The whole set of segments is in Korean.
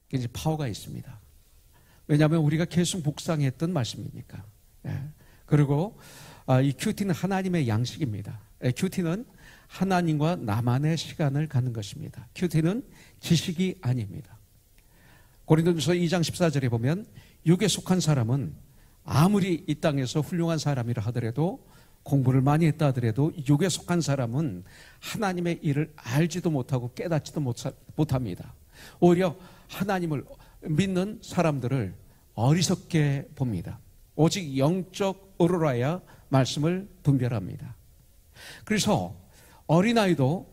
굉장히 파워가 있습니다. 왜냐하면 우리가 계속 묵상했던 말씀이니까. 그리고 이 큐티는 하나님의 양식입니다. 큐티는 하나님과 나만의 시간을 갖는 것입니다. 큐티는 지식이 아닙니다. 고린도전서 2장 14절에 보면 육에 속한 사람은 아무리 이 땅에서 훌륭한 사람이라 하더라도, 공부를 많이 했다 하더라도 육에 속한 사람은 하나님의 일을 알지도 못하고 깨닫지도 못합니다. 오히려 하나님을 믿는 사람들을 어리석게 봅니다. 오직 영적으로라야 말씀을 분별합니다. 그래서 어린아이도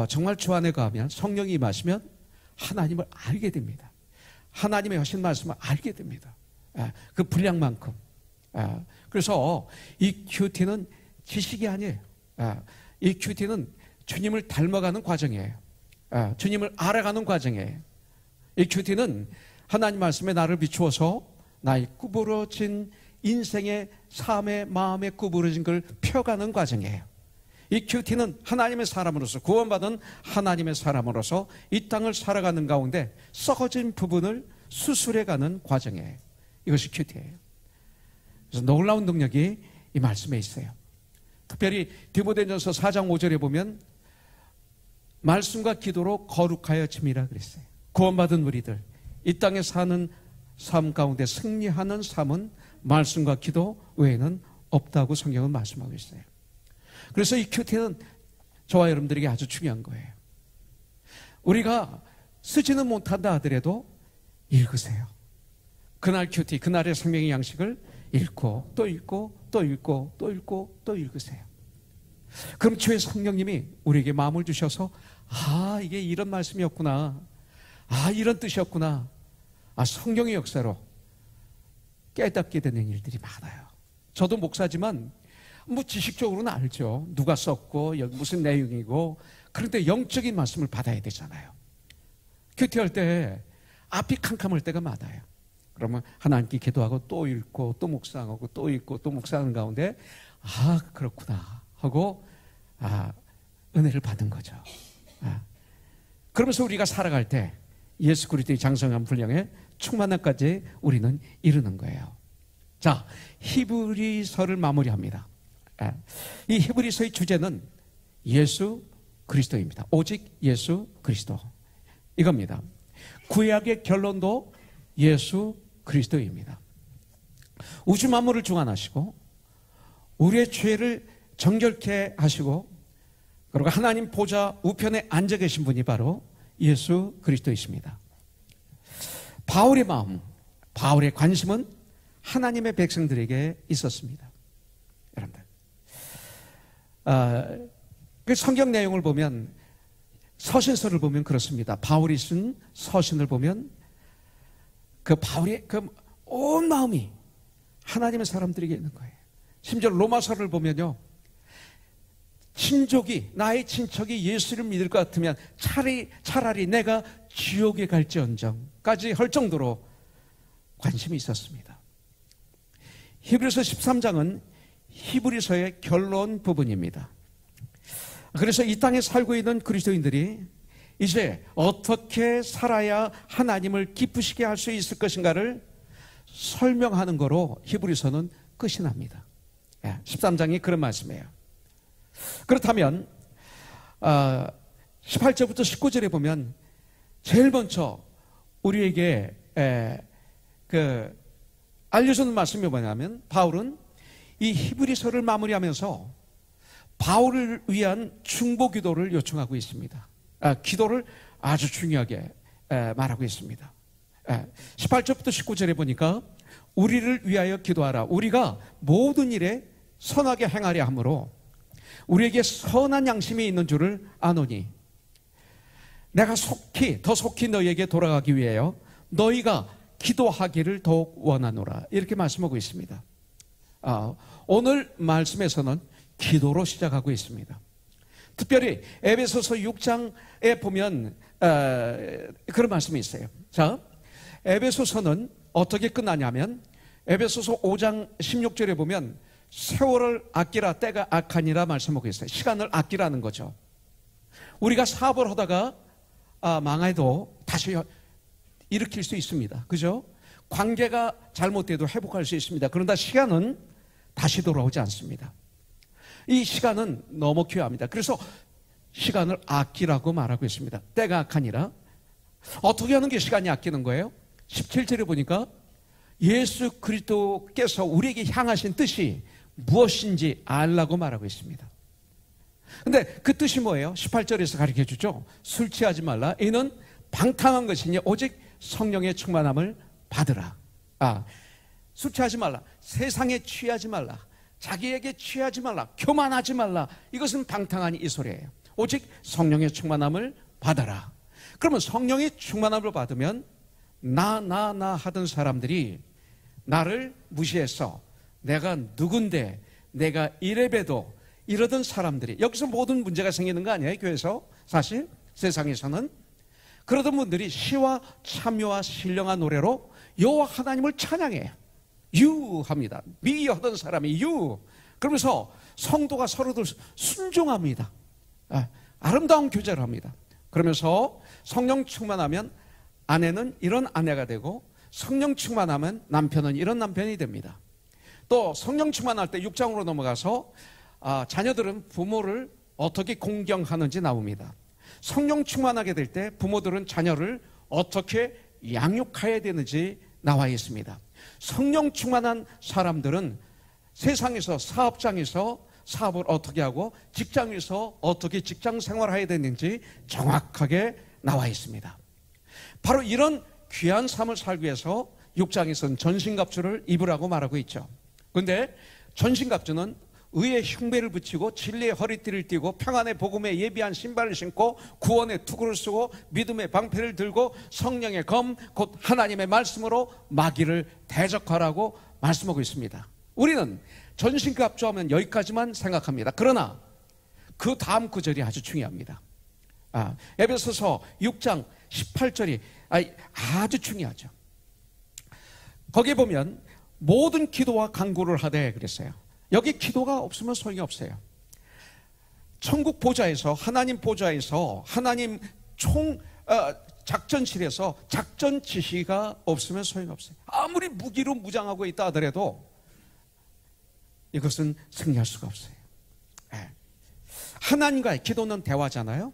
정말 주 안에 가면, 성령이 임하시면 하나님을 알게 됩니다. 하나님의 하신 말씀을 알게 됩니다. 그 분량만큼. 그래서 이 큐티는 지식이 아니에요. 이 큐티는 주님을 닮아가는 과정이에요. 주님을 알아가는 과정이에요. 이 큐티는 하나님 말씀에 나를 비추어서 나의 구부러진 인생의 삶의 마음에 구부러진 걸 펴가는 과정이에요. 이 큐티는 하나님의 사람으로서, 구원받은 하나님의 사람으로서 이 땅을 살아가는 가운데 썩어진 부분을 수술해가는 과정이에요. 이것이 큐티예요. 그래서 놀라운 능력이 이 말씀에 있어요. 특별히 디모데전서 4장 5절에 보면 말씀과 기도로 거룩하여 짐이라 그랬어요. 구원받은 우리들, 이 땅에 사는 삶 가운데 승리하는 삶은 말씀과 기도 외에는 없다고 성경은 말씀하고 있어요. 그래서 이 큐티는 저와 여러분들에게 아주 중요한 거예요. 우리가 쓰지는 못한다 하더라도 읽으세요. 그날 큐티, 그날의 생명의 양식을 읽고 또 읽고 또 읽고 또 읽고 또 읽으세요. 그럼 주의 성령님이 우리에게 마음을 주셔서, 이게 이런 말씀이었구나, 이런 뜻이었구나, 성령의 역사로 깨닫게 되는 일들이 많아요. 저도 목사지만 지식적으로는 알죠. 누가 썼고 무슨 내용이고. 그런데 영적인 말씀을 받아야 되잖아요. 큐티할 때 앞이 캄캄할 때가 많아요. 그러면 하나님께 기도하고 또 읽고 또 묵상하고 또 읽고 또 묵상하는 가운데 그렇구나 하고 은혜를 받은 거죠. 그러면서 우리가 살아갈 때 예수 그리스도의 장성한 분량에 충만함까지 우리는 이르는 거예요. 자, 히브리서를 마무리합니다. 이 히브리서의 주제는 예수 그리스도입니다. 오직 예수 그리스도, 이겁니다. 구약의 결론도 예수 그리스도입니다. 우주 만물을 주관하시고 우리의 죄를 정결케 하시고, 그리고 하나님 보좌 우편에 앉아 계신 분이 바로 예수 그리스도이십니다. 바울의 마음, 바울의 관심은 하나님의 백성들에게 있었습니다. 여러분들, 그 성경 내용을 보면, 서신서를 보면 그렇습니다. 바울이 쓴 서신을 보면 그 바울의 그 온 마음이 하나님의 사람들에게 있는 거예요. 심지어 로마서를 보면요, 나의 친척이 예수를 믿을 것 같으면 차라리 내가 지옥에 갈지언정까지 할 정도로 관심이 있었습니다. 히브리서 13장은 히브리서의 결론 부분입니다. 그래서 이 땅에 살고 있는 그리스도인들이 이제 어떻게 살아야 하나님을 기쁘시게 할 수 있을 것인가를 설명하는 거로 히브리서는 끝이 납니다. 13장이 그런 말씀이에요. 그렇다면 18절부터 19절에 보면 제일 먼저 우리에게 알려주는 말씀이 뭐냐면, 바울은 이 히브리서를 마무리하면서 바울을 위한 중보 기도를 요청하고 있습니다. 기도를 아주 중요하게 말하고 있습니다. 18절부터 19절에 보니까 우리를 위하여 기도하라. 우리가 모든 일에 선하게 행하려 함으로 우리에게 선한 양심이 있는 줄을 아노니 내가 더 속히 너희에게 돌아가기 위하여 너희가 기도하기를 더욱 원하노라. 이렇게 말씀하고 있습니다. 오늘 말씀에서는 기도로 시작하고 있습니다. 특별히 에베소서 6장에 보면 그런 말씀이 있어요. 자, 에베소서는 어떻게 끝나냐면, 에베소서 5장 16절에 보면 세월을 아끼라, 때가 악하니라 말씀하고 있어요. 시간을 아끼라는 거죠. 우리가 사업을 하다가 망해도 다시 일으킬 수 있습니다. 그죠? 관계가 잘못돼도 회복할 수 있습니다. 그런데 시간은 다시 돌아오지 않습니다. 이 시간은 너무 귀합니다. 그래서 시간을 아끼라고 말하고 있습니다. 때가 악하니라. 어떻게 하는 게 시간이 아끼는 거예요? 17절에 보니까 예수 그리스도께서 우리에게 향하신 뜻이 무엇인지 알라고 말하고 있습니다. 근데 그 뜻이 뭐예요? 18절에서 가르쳐 주죠. 술 취하지 말라. 이는 방탕한 것이니 오직 성령의 충만함을 받으라. 술 취하지 말라. 세상에 취하지 말라. 자기에게 취하지 말라. 교만하지 말라. 이것은 방탕한 이 소리예요. 오직 성령의 충만함을 받아라. 그러면 성령의 충만함을 받으면 나 하던 사람들이 나를 무시해서 내가 누군데, 내가 이래봬도 이러던 사람들이, 여기서 모든 문제가 생기는 거 아니에요? 교회에서. 사실 세상에서는 그러던 분들이 시와 참여와 신령한 노래로 여호와 하나님을 찬양해요. 유합니다. 미하던 사람이 유. 그러면서 성도가 서로들 순종합니다. 아름다운 교제를 합니다. 그러면서 성령 충만하면 아내는 이런 아내가 되고, 성령 충만하면 남편은 이런 남편이 됩니다. 또 성령 충만할 때 6장으로 넘어가서 자녀들은 부모를 어떻게 공경하는지 나옵니다. 성령 충만하게 될 때 부모들은 자녀를 어떻게 양육해야 되는지 나와 있습니다. 성령 충만한 사람들은 세상에서, 사업장에서 사업을 어떻게 하고 직장에서 어떻게 직장 생활해야 되는지 정확하게 나와 있습니다. 바로 이런 귀한 삶을 살기 위해서 6장에서는 전신갑주를 입으라고 말하고 있죠. 그런데 전신갑주는 의의 흉배를 붙이고 진리의 허리띠를 띠고 평안의 복음에 예비한 신발을 신고 구원의 투구를 쓰고 믿음의 방패를 들고 성령의 검 곧 하나님의 말씀으로 마귀를 대적하라고 말씀하고 있습니다. 우리는 전신갑주하면 여기까지만 생각합니다. 그러나 그 다음 구절이 아주 중요합니다. 에베소서 6장 18절이 아주 중요하죠. 거기에 보면 모든 기도와 간구를 하되 그랬어요. 여기 기도가 없으면 소용이 없어요. 천국 보좌에서, 하나님 보좌에서, 하나님 작전실에서 작전 지시가 없으면 소용이 없어요. 아무리 무기로 무장하고 있다 하더라도 이것은 승리할 수가 없어요. 하나님과의 기도는 대화잖아요.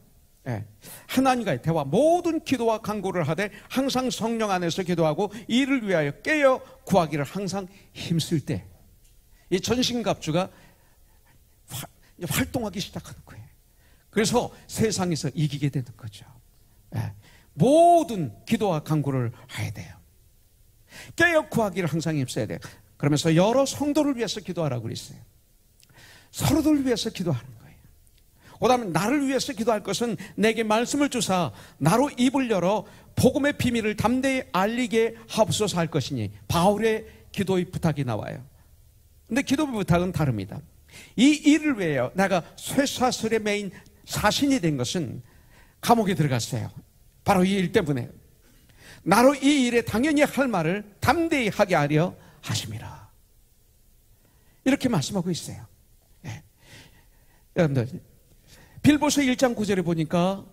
하나님과의 대화, 모든 기도와 간구를 하되 항상 성령 안에서 기도하고 이를 위하여 깨어 구하기를 항상 힘쓸 때 이 전신갑주가 활동하기 시작하는 거예요. 그래서 세상에서 이기게 되는 거죠. 모든 기도와 간구를 해야 돼요. 깨어 구하기를 항상 힘써야 돼요. 그러면서 여러 성도를 위해서 기도하라고 그랬어요. 서로들 위해서 기도하는 거예요. 그 다음에 나를 위해서 기도할 것은 내게 말씀을 주사 나로 입을 열어 복음의 비밀을 담대히 알리게 하옵소서 할 것이니, 바울의 기도의 부탁이 나와요. 근데 기도의 부탁은 다릅니다. 이 일을 위하여 내가 쇠사슬에 매인 사신이 된 것은 감옥에 들어갔어요. 바로 이 일 때문에. 나로 이 일에 당연히 할 말을 담대히 하게 하려 하심이라. 이렇게 말씀하고 있어요. 여러분들, 빌보서 1장 9절에 보니까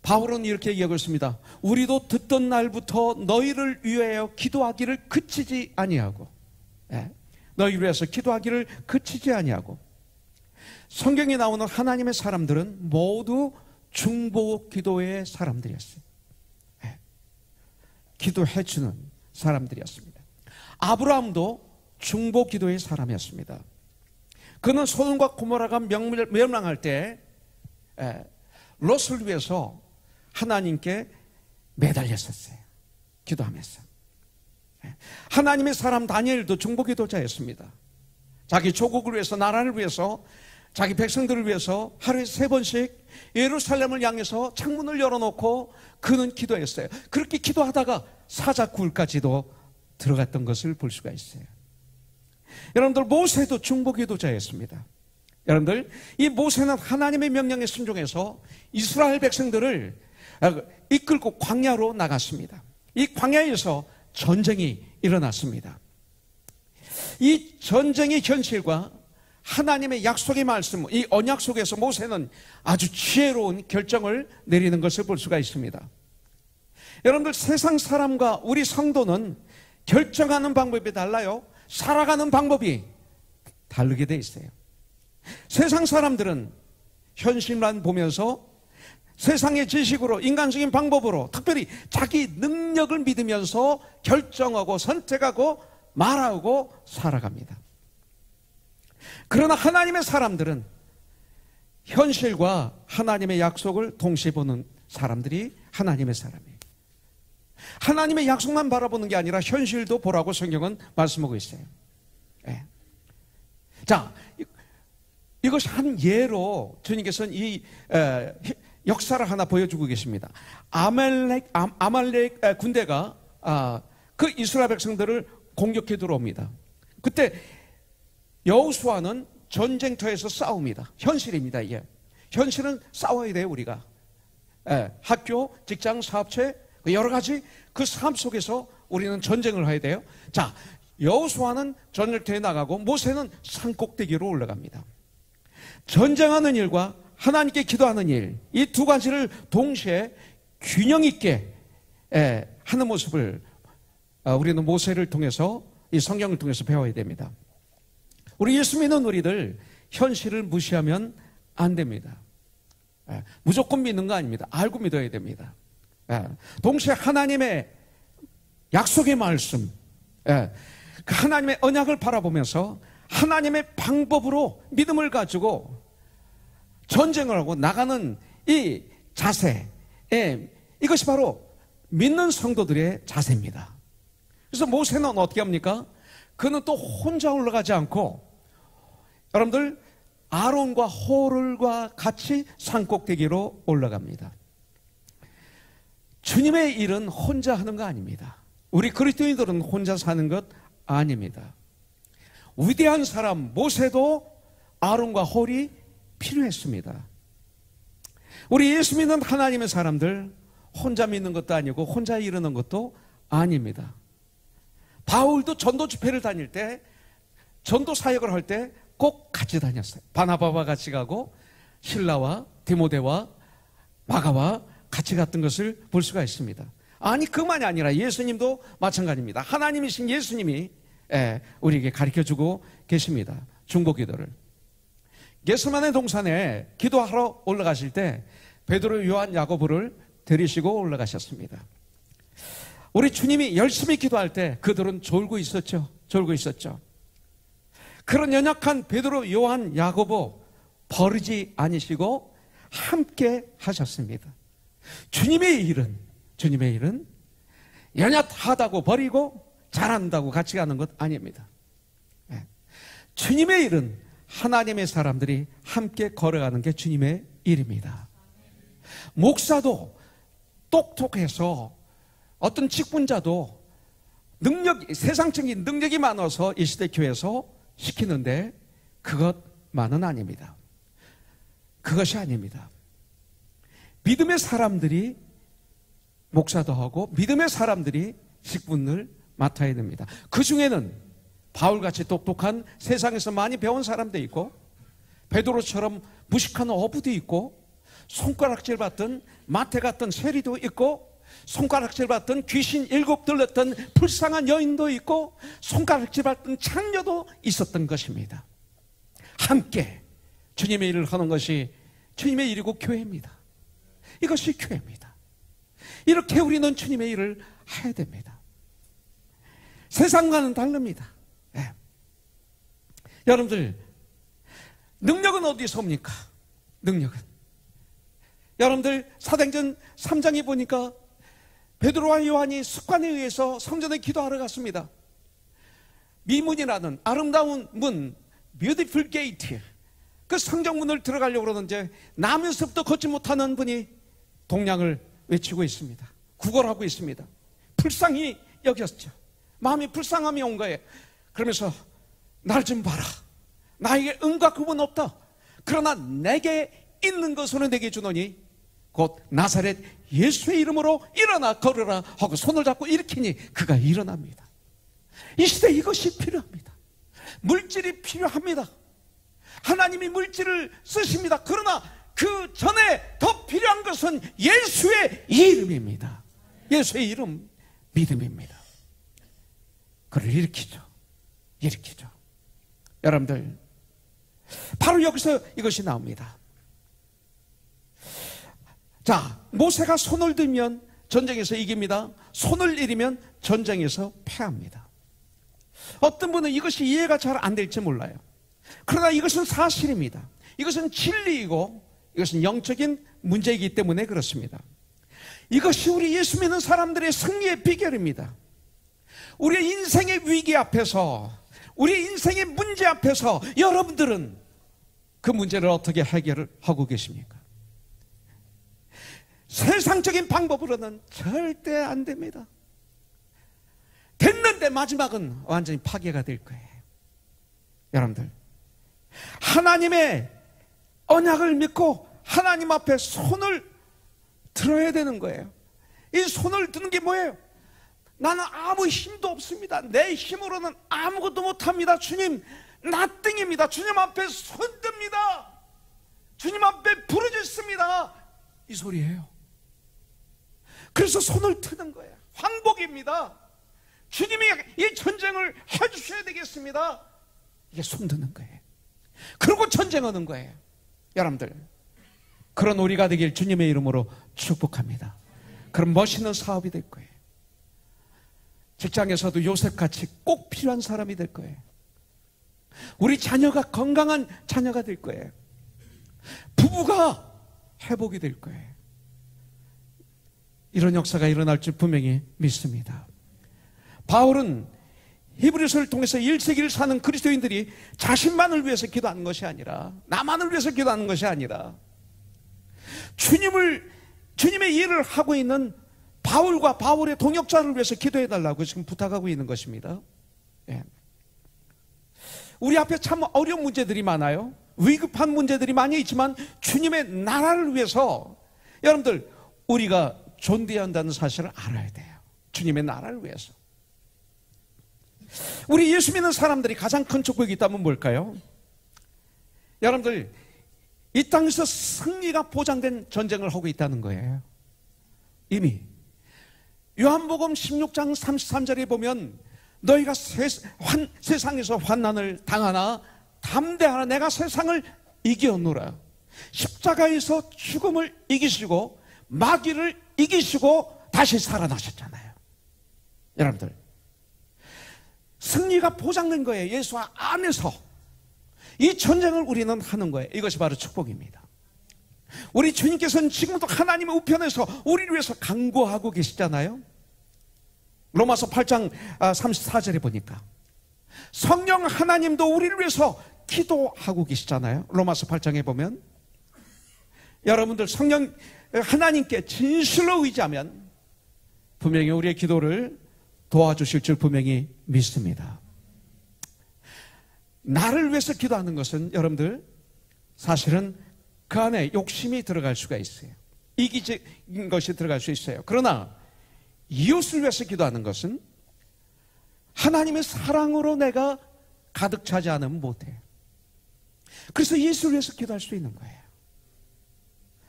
바울은 이렇게 얘기하고 있습니다. 우리도 듣던 날부터 너희를 위하여 기도하기를 그치지 아니하고, 너희를 위해서 기도하기를 그치지 아니하고. 성경에 나오는 하나님의 사람들은 모두 중보 기도의 사람들이었어요. 기도해 주는 사람들이었습니다. 아브라함도 중보 기도의 사람이었습니다. 그는 소돔과 고모라가 멸망할 때 롯을 위해서 하나님께 매달렸었어요. 기도하면서. 하나님의 사람 다니엘도 중보 기도자였습니다. 자기 조국을 위해서, 나라를 위해서, 자기 백성들을 위해서 하루에 3번씩 예루살렘을 향해서 창문을 열어놓고 그는 기도했어요. 그렇게 기도하다가 사자굴까지도 들어갔던 것을 볼 수가 있어요. 여러분들, 모세도 중보 기도자였습니다. 여러분들, 이 모세는 하나님의 명령에 순종해서 이스라엘 백성들을 이끌고 광야로 나갔습니다. 이 광야에서 전쟁이 일어났습니다. 이 전쟁의 현실과 하나님의 약속의 말씀, 이 언약 속에서 모세는 아주 지혜로운 결정을 내리는 것을 볼 수가 있습니다. 여러분들, 세상 사람과 우리 성도는 결정하는 방법이 달라요. 살아가는 방법이 다르게 돼 있어요. 세상 사람들은 현실만 보면서 세상의 지식으로, 인간적인 방법으로, 특별히 자기 능력을 믿으면서 결정하고 선택하고 말하고 살아갑니다. 그러나 하나님의 사람들은 현실과 하나님의 약속을 동시에 보는 사람들이 하나님의 사람이에요. 하나님의 약속만 바라보는 게 아니라 현실도 보라고 성경은 말씀하고 있어요. 네. 자, 이것이 한 예로 주님께서는 이 역사를 하나 보여주고 계십니다. 아말렉 군대가 그 이스라엘 백성들을 공격해 들어옵니다. 그때 여호수아는 전쟁터에서 싸웁니다. 현실입니다. 이게 현실은 싸워야 돼요. 우리가 학교, 직장, 사업체, 여러 가지 그 삶 속에서 우리는 전쟁을 해야 돼요. 자, 여호수아는 전쟁터에 나가고 모세는 산꼭대기로 올라갑니다. 전쟁하는 일과 하나님께 기도하는 일, 이 두 가지를 동시에 균형 있게 하는 모습을 우리는 모세를 통해서, 이 성경을 통해서 배워야 됩니다. 우리 예수 믿는 우리들 현실을 무시하면 안 됩니다. 무조건 믿는 거 아닙니다. 알고 믿어야 됩니다. 동시에 하나님의 약속의 말씀, 그 하나님의 언약을 바라보면서 하나님의 방법으로 믿음을 가지고 전쟁을 하고 나가는 이 자세, 이것이 바로 믿는 성도들의 자세입니다. 그래서 모세는 어떻게 합니까? 그는 또 혼자 올라가지 않고 여러분들 아론과 호를과 같이 산꼭대기로 올라갑니다. 주님의 일은 혼자 하는 거 아닙니다. 우리 그리스도인들은 혼자 사는 것 아닙니다. 위대한 사람 모세도 아론과 홀이 필요했습니다. 우리 예수 믿는 하나님의 사람들 혼자 믿는 것도 아니고 혼자 이루는 것도 아닙니다. 바울도 전도 집회를 다닐 때, 전도 사역을 할 때 꼭 같이 다녔어요. 바나바와 같이 가고 실라와 디모데와 마가와 같이 갔던 것을 볼 수가 있습니다. 아니, 그만이 아니라 예수님도 마찬가지입니다. 하나님이신 예수님이 우리에게 가르쳐주고 계십니다. 중보기도를. 겟세마네 동산에 기도하러 올라가실 때 베드로, 요한, 야고보를 데리시고 올라가셨습니다. 우리 주님이 열심히 기도할 때 그들은 졸고 있었죠. 졸고 있었죠. 그런 연약한 베드로, 요한, 야고보 버리지 않으시고 함께 하셨습니다. 주님의 일은 연약하다고 버리고 잘한다고 같이 가는 것 아닙니다. 주님의 일은 하나님의 사람들이 함께 걸어가는 게 주님의 일입니다. 목사도 똑똑해서 어떤 직분자도 세상적인 능력이 많아서 이 시대 교회에서 시키는데 그것만은 아닙니다. 그것이 아닙니다. 믿음의 사람들이 목사도 하고 믿음의 사람들이 직분을 맡아야 됩니다. 그 중에는 바울같이 똑똑한, 세상에서 많이 배운 사람도 있고 베드로처럼 무식한 어부도 있고 손가락질 받던 마태 같은 세리도 있고 손가락질 받던 귀신 7 들렸던 불쌍한 여인도 있고 손가락질 받던 창녀도 있었던 것입니다. 함께 주님의 일을 하는 것이 주님의 일이고 교회입니다. 이것이 교회입니다. 이렇게 우리는 주님의 일을 해야 됩니다. 세상과는 다릅니다. 여러분들, 능력은 어디서 옵니까? 능력은 여러분들 사도행전 3장에 보니까 베드로와 요한이 습관에 의해서 성전에 기도하러 갔습니다. 미문이라는 아름다운 문, beautiful gate, 그 성전문을 들어가려고 그러는데 나면서부터 걷지 못하는 분이 동량을 외치고 있습니다. 구걸하고 있습니다. 불쌍히 여겼죠. 마음이 불쌍함이 온 거예요. 그러면서 날 좀 봐라. 나에게 은과 금은 없다. 그러나 내게 있는 것으로 내게 주노니 곧 나사렛 예수의 이름으로 일어나 걸으라 하고 손을 잡고 일으키니 그가 일어납니다. 이 시대에 이것이 필요합니다. 물질이 필요합니다. 하나님이 물질을 쓰십니다. 그러나 그 전에 더 필요한 것은 예수의 이름입니다. 예수의 이름 믿음입니다. 그를 일으키죠. 여러분들, 바로 여기서 이것이 나옵니다. 자, 모세가 손을 들면 전쟁에서 이깁니다. 손을 잃으면 전쟁에서 패합니다. 어떤 분은 이것이 이해가 잘 안 될지 몰라요. 그러나 이것은 사실입니다. 이것은 진리이고 이것은 영적인 문제이기 때문에 그렇습니다. 이것이 우리 예수 믿는 사람들의 승리의 비결입니다. 우리의 인생의 위기 앞에서, 우리 인생의 문제 앞에서 여러분들은 그 문제를 어떻게 해결을 하고 계십니까? 세상적인 방법으로는 절대 안 됩니다. 됐는데 마지막은 완전히 파괴가 될 거예요. 여러분들, 하나님의 언약을 믿고 하나님 앞에 손을 들어야 되는 거예요. 이 손을 드는 게 뭐예요? 나는 아무 힘도 없습니다. 내 힘으로는 아무것도 못합니다. 주님, 나띵입니다. 주님 앞에 손듭니다. 주님 앞에 부르짖습니다. 이 소리예요. 그래서 손을 트는 거예요. 황복입니다. 주님이 이 전쟁을 해주셔야 되겠습니다. 이게 손 드는 거예요. 그리고 전쟁하는 거예요. 여러분들, 그런 우리가 되길 주님의 이름으로 축복합니다. 그런 멋있는 사업이 될 거예요. 직장에서도 요셉같이 꼭 필요한 사람이 될 거예요. 우리 자녀가 건강한 자녀가 될 거예요. 부부가 회복이 될 거예요. 이런 역사가 일어날 줄 분명히 믿습니다. 바울은 히브리서를 통해서 1세기를 사는 그리스도인들이 자신만을 위해서 기도하는 것이 아니라, 나만을 위해서 기도하는 것이 아니라 주님의 일을 하고 있는 바울과 바울의 동역자를 위해서 기도해달라고 지금 부탁하고 있는 것입니다. 예. 우리 앞에 참 어려운 문제들이 많아요. 위급한 문제들이 많이 있지만 주님의 나라를 위해서 여러분들, 우리가 존재해야 한다는 사실을 알아야 돼요. 주님의 나라를 위해서. 우리 예수 믿는 사람들이 가장 큰 축복이 있다면 뭘까요? 여러분들, 이 땅에서 승리가 보장된 전쟁을 하고 있다는 거예요. 이미 요한복음 16장 33절에 보면 너희가 세상에서 환난을 당하나 담대하라, 내가 세상을 이겨노라. 십자가에서 죽음을 이기시고 마귀를 이기시고 다시 살아나셨잖아요. 여러분들, 승리가 보장된 거예요. 예수 안에서 이 전쟁을 우리는 하는 거예요. 이것이 바로 축복입니다. 우리 주님께서는 지금도 하나님의 우편에서 우리를 위해서 간구하고 계시잖아요. 로마서 8장 34절에 보니까 성령 하나님도 우리를 위해서 기도하고 계시잖아요. 로마서 8장에 보면 여러분들, 성령 하나님께 진실로 의지하면 분명히 우리의 기도를 도와주실 줄 분명히 믿습니다. 나를 위해서 기도하는 것은 여러분들, 사실은 그 안에 욕심이 들어갈 수가 있어요. 이기적인 것이 들어갈 수 있어요. 그러나 이웃을 위해서 기도하는 것은 하나님의 사랑으로 내가 가득 차지 않으면 못해요. 그래서 예수를 위해서 기도할 수 있는 거예요.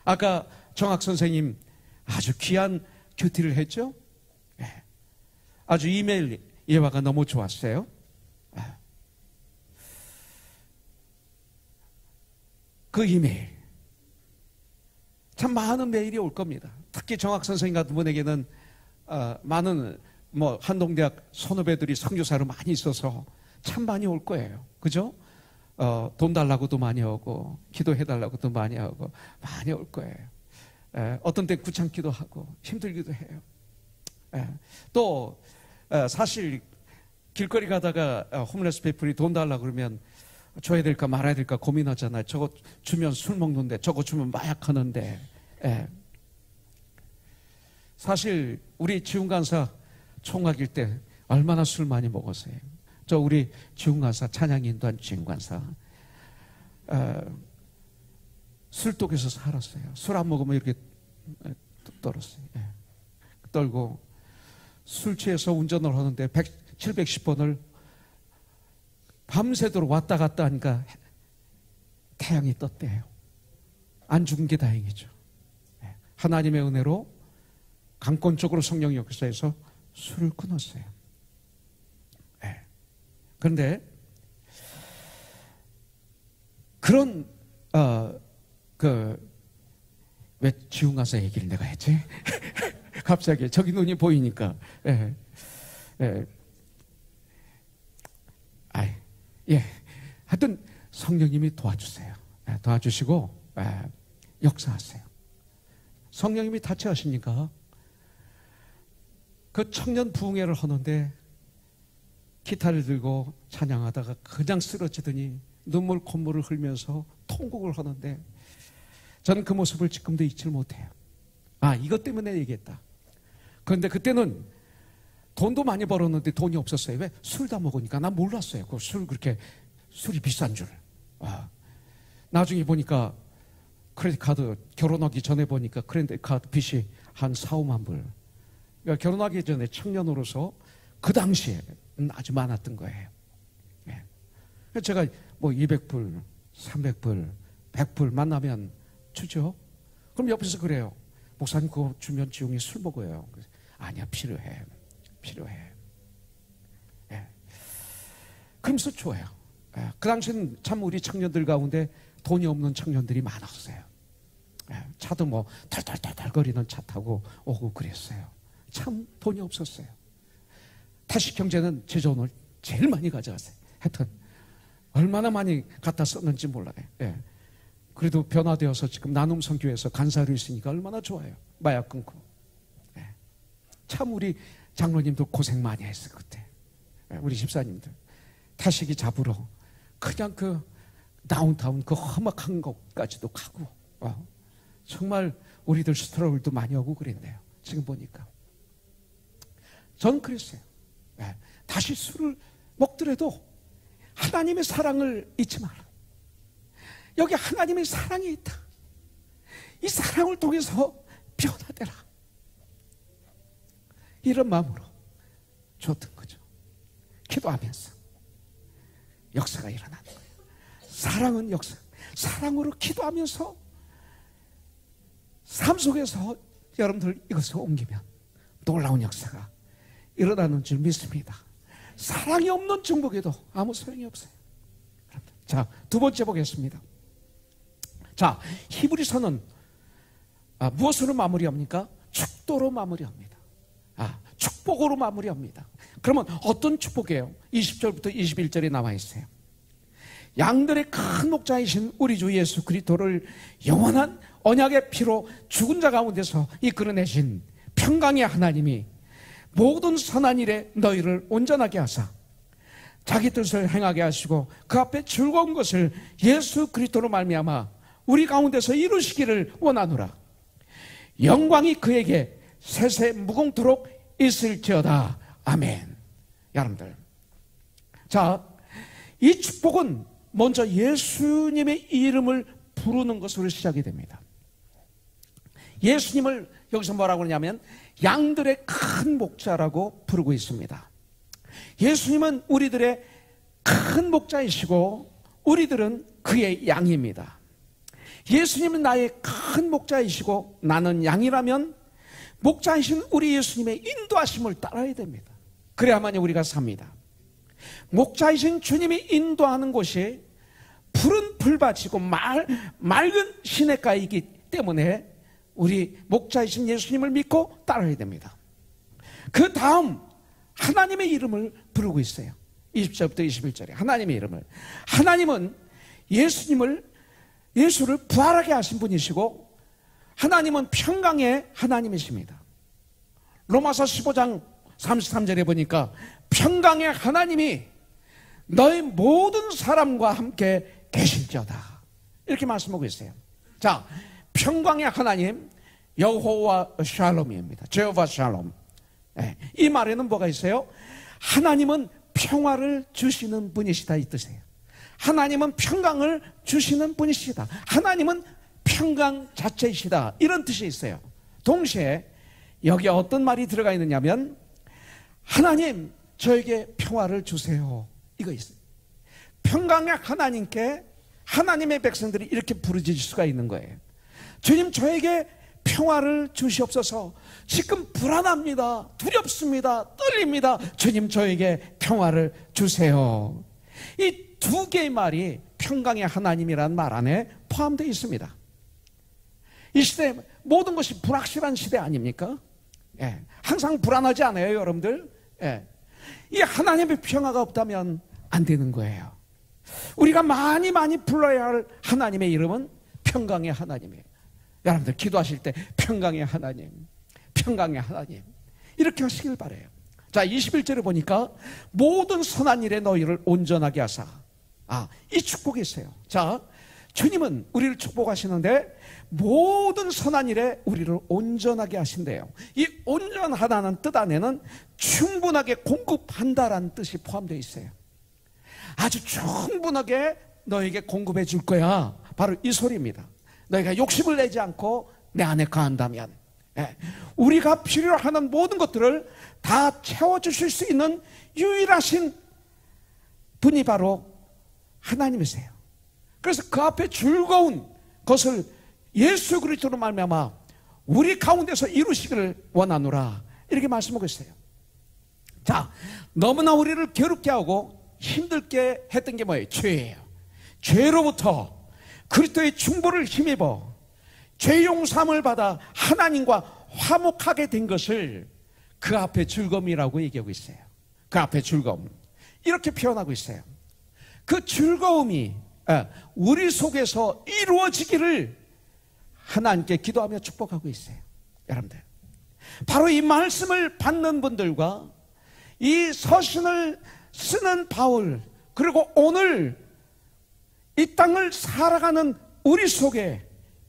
아까 정학 선생님 아주 귀한 큐티를 했죠? 네. 아주 이메일 예화가 너무 좋았어요. 그 이메일, 참 많은 메일이 올 겁니다. 특히 정학 선생님 같은 분에게는 많은 한동대학 선후배들이 선교사로 많이 있어서 참 많이 올 거예요. 그죠? 돈 달라고도 많이 오고 기도해 달라고도 많이 하고 많이 올 거예요. 어떤 때 귀찮기도 하고 힘들기도 해요. 또 사실 길거리 가다가 홈레스 피플이 돈 달라고 그러면 줘야 될까 말아야 될까 고민하잖아요. 저거 주면 술 먹는데, 저거 주면 마약 하는데. 사실 우리 지훈간사 총각일 때 얼마나 술 많이 먹었어요. 저 우리 지훈간사, 찬양 인도한 지훈간사 술독에서 살았어요. 술 안 먹으면 이렇게 떨었어요. 떨고 술 취해서 운전을 하는데 710번을 밤새도록 왔다 갔다 하니까 태양이 떴대요. 안 죽은 게 다행이죠. 하나님의 은혜로 강권적으로 성령 역사에서 술을 끊었어요. 네. 그런데 그런 왜 지금 가서 얘기를 내가 했지? 갑자기 저기 눈이 보이니까. 예. 예. 예. 하여튼 성령님이 도와주세요. 예, 도와주시고 역사하세요. 성령님이 다치하시니까 그 청년 부흥회를 하는데 기타를 들고 찬양하다가 그냥 쓰러지더니 눈물 콧물을 흘면서 통곡을 하는데 저는 그 모습을 지금도 잊지 못해요. 이것 때문에 얘기했다. 그런데 그때는 돈도 많이 벌었는데 돈이 없었어요. 왜? 술 다 먹으니까. 난 몰랐어요. 그 술이 비싼 줄. 나중에 보니까 크레딧 카드, 결혼하기 전에 보니까 크레딧 카드 빚이 한 4, 5만 불. 그러니까 결혼하기 전에 청년으로서 그 당시에 아주 많았던 거예요. 예. 제가 뭐 200불, 300불, 100불 만나면 주죠. 그럼 옆에서 그래요. 목사님 그거 주면 지용이 술 먹어요. 아니야, 필요해. 예. 그러면서 줘요. 예. 그 당시에는 참 우리 청년들 가운데 돈이 없는 청년들이 많았어요. 예. 차도 뭐 덜덜덜덜 거리는 차 타고 오고 그랬어요. 참 돈이 없었어요. 타식경제는 제 돈을 제일 많이 가져갔어요. 하여튼 얼마나 많이 갖다 썼는지 몰라요. 예. 그래도 변화되어서 지금 나눔선교에서 간사로 있으니까 얼마나 좋아요. 마약 끊고. 예. 참 우리 장로님도 고생 많이 했어요 그때. 예. 우리 집사님들 타식이 잡으러 그냥 그 다운타운 그 험악한 곳까지도 가고 정말 우리들 스트러글도 많이 하고 그랬네요. 지금 보니까 전 그랬어요. 예. 다시 술을 먹더라도 하나님의 사랑을 잊지 마라. 여기 하나님의 사랑이 있다. 이 사랑을 통해서 변화되라. 이런 마음으로 줬던 거죠. 기도하면서 역사가 일어나는 거예요. 사랑은 역사. 사랑으로 기도하면서 삶 속에서 여러분들 이것을 옮기면 놀라운 역사가 일어나는 줄 믿습니다. 사랑이 없는 정복에도 아무 소용이 없어요. 자, 두 번째 보겠습니다. 자, 히브리서는 무엇으로 마무리합니까? 축도로 마무리합니다. 축복으로 마무리합니다. 그러면 어떤 축복이에요? 20절부터 21절에 나와 있어요. 양들의 큰 목자이신 우리 주 예수 그리스도를 영원한 언약의 피로 죽은 자 가운데서 이끌어내신 평강의 하나님이 모든 선한 일에 너희를 온전하게 하사 자기 뜻을 행하게 하시고 그 앞에 즐거운 것을 예수 그리스도로 말미암아 우리 가운데서 이루시기를 원하노라. 영광이 그에게 세세 무궁토록 있을지어다. 아멘. 여러분들, 자, 이 축복은 먼저 예수님의 이름을 부르는 것으로 시작이 됩니다. 예수님을 여기서 뭐라고 하냐면 양들의 큰 목자라고 부르고 있습니다. 예수님은 우리들의 큰 목자이시고 우리들은 그의 양입니다. 예수님은 나의 큰 목자이시고 나는 양이라면 목자이신 우리 예수님의 인도하심을 따라야 됩니다. 그래야만이 우리가 삽니다. 목자이신 주님이 인도하는 곳이 푸른 풀밭이고 맑은 시냇가이기 때문에 우리 목자이신 예수님을 믿고 따라야 됩니다. 그 다음 하나님의 이름을 부르고 있어요. 20절부터 21절에 하나님의 이름을. 하나님은 예수를 부활하게 하신 분이시고 하나님은 평강의 하나님이십니다. 로마서 15장 33절에 보니까 평강의 하나님이 너희 모든 사람과 함께 계실지어다 이렇게 말씀하고 있어요. 자, 평강의 하나님 여호와 샬롬입니다. 제호바 샬롬. 이 말에는 뭐가 있어요? 하나님은 평화를 주시는 분이시다 이 뜻이에요. 하나님은 평강을 주시는 분이시다. 하나님은 평강 자체이시다 이런 뜻이 있어요. 동시에 여기에 어떤 말이 들어가 있느냐면 하나님 저에게 평화를 주세요 이거 있어요. 평강의 하나님께 하나님의 백성들이 이렇게 부르짖을 수가 있는 거예요. 주님 저에게 평화를 주시옵소서. 지금 불안합니다. 두렵습니다. 떨립니다. 주님, 저에게 평화를 주세요. 이 두 개의 말이 평강의 하나님이라는 말 안에 포함되어 있습니다. 이 시대 모든 것이 불확실한 시대 아닙니까? 예. 항상 불안하지 않아요, 여러분들? 예. 이 하나님의 평화가 없다면 안 되는 거예요. 우리가 많이 불러야 할 하나님의 이름은 평강의 하나님이에요. 여러분들 기도하실 때 평강의 하나님, 평강의 하나님 이렇게 하시길 바라요. 자, 21절에 보니까 모든 선한 일에 너희를 온전하게 하사. 이 축복이 있어요. 자, 주님은 우리를 축복하시는데 모든 선한 일에 우리를 온전하게 하신대요. 이 온전하다는 뜻 안에는 충분하게 공급한다라는 뜻이 포함되어 있어요. 아주 충분하게 너에게 공급해 줄 거야. 바로 이 소리입니다. 너희가 욕심을 내지 않고 내 안에 거한다면, 우리가 필요로 하는 모든 것들을 다 채워주실 수 있는 유일하신 분이 바로 하나님이세요. 그래서 그 앞에 즐거운 것을 예수 그리스도로 말미암아 우리 가운데서 이루시기를 원하노라, 이렇게 말씀하고 있어요. 자, 너무나 우리를 괴롭게 하고 힘들게 했던 게 뭐예요? 죄예요. 죄로부터 그리스도의 중보를 힘입어 죄 용서함을 받아 하나님과 화목하게 된 것을 그 앞에 즐거움이라고 얘기하고 있어요. 그 앞에 즐거움, 이렇게 표현하고 있어요. 그 즐거움이 우리 속에서 이루어지기를 하나님께 기도하며 축복하고 있어요. 여러분들, 바로 이 말씀을 받는 분들과 이 서신을 쓰는 바울, 그리고 오늘 이 땅을 살아가는 우리 속에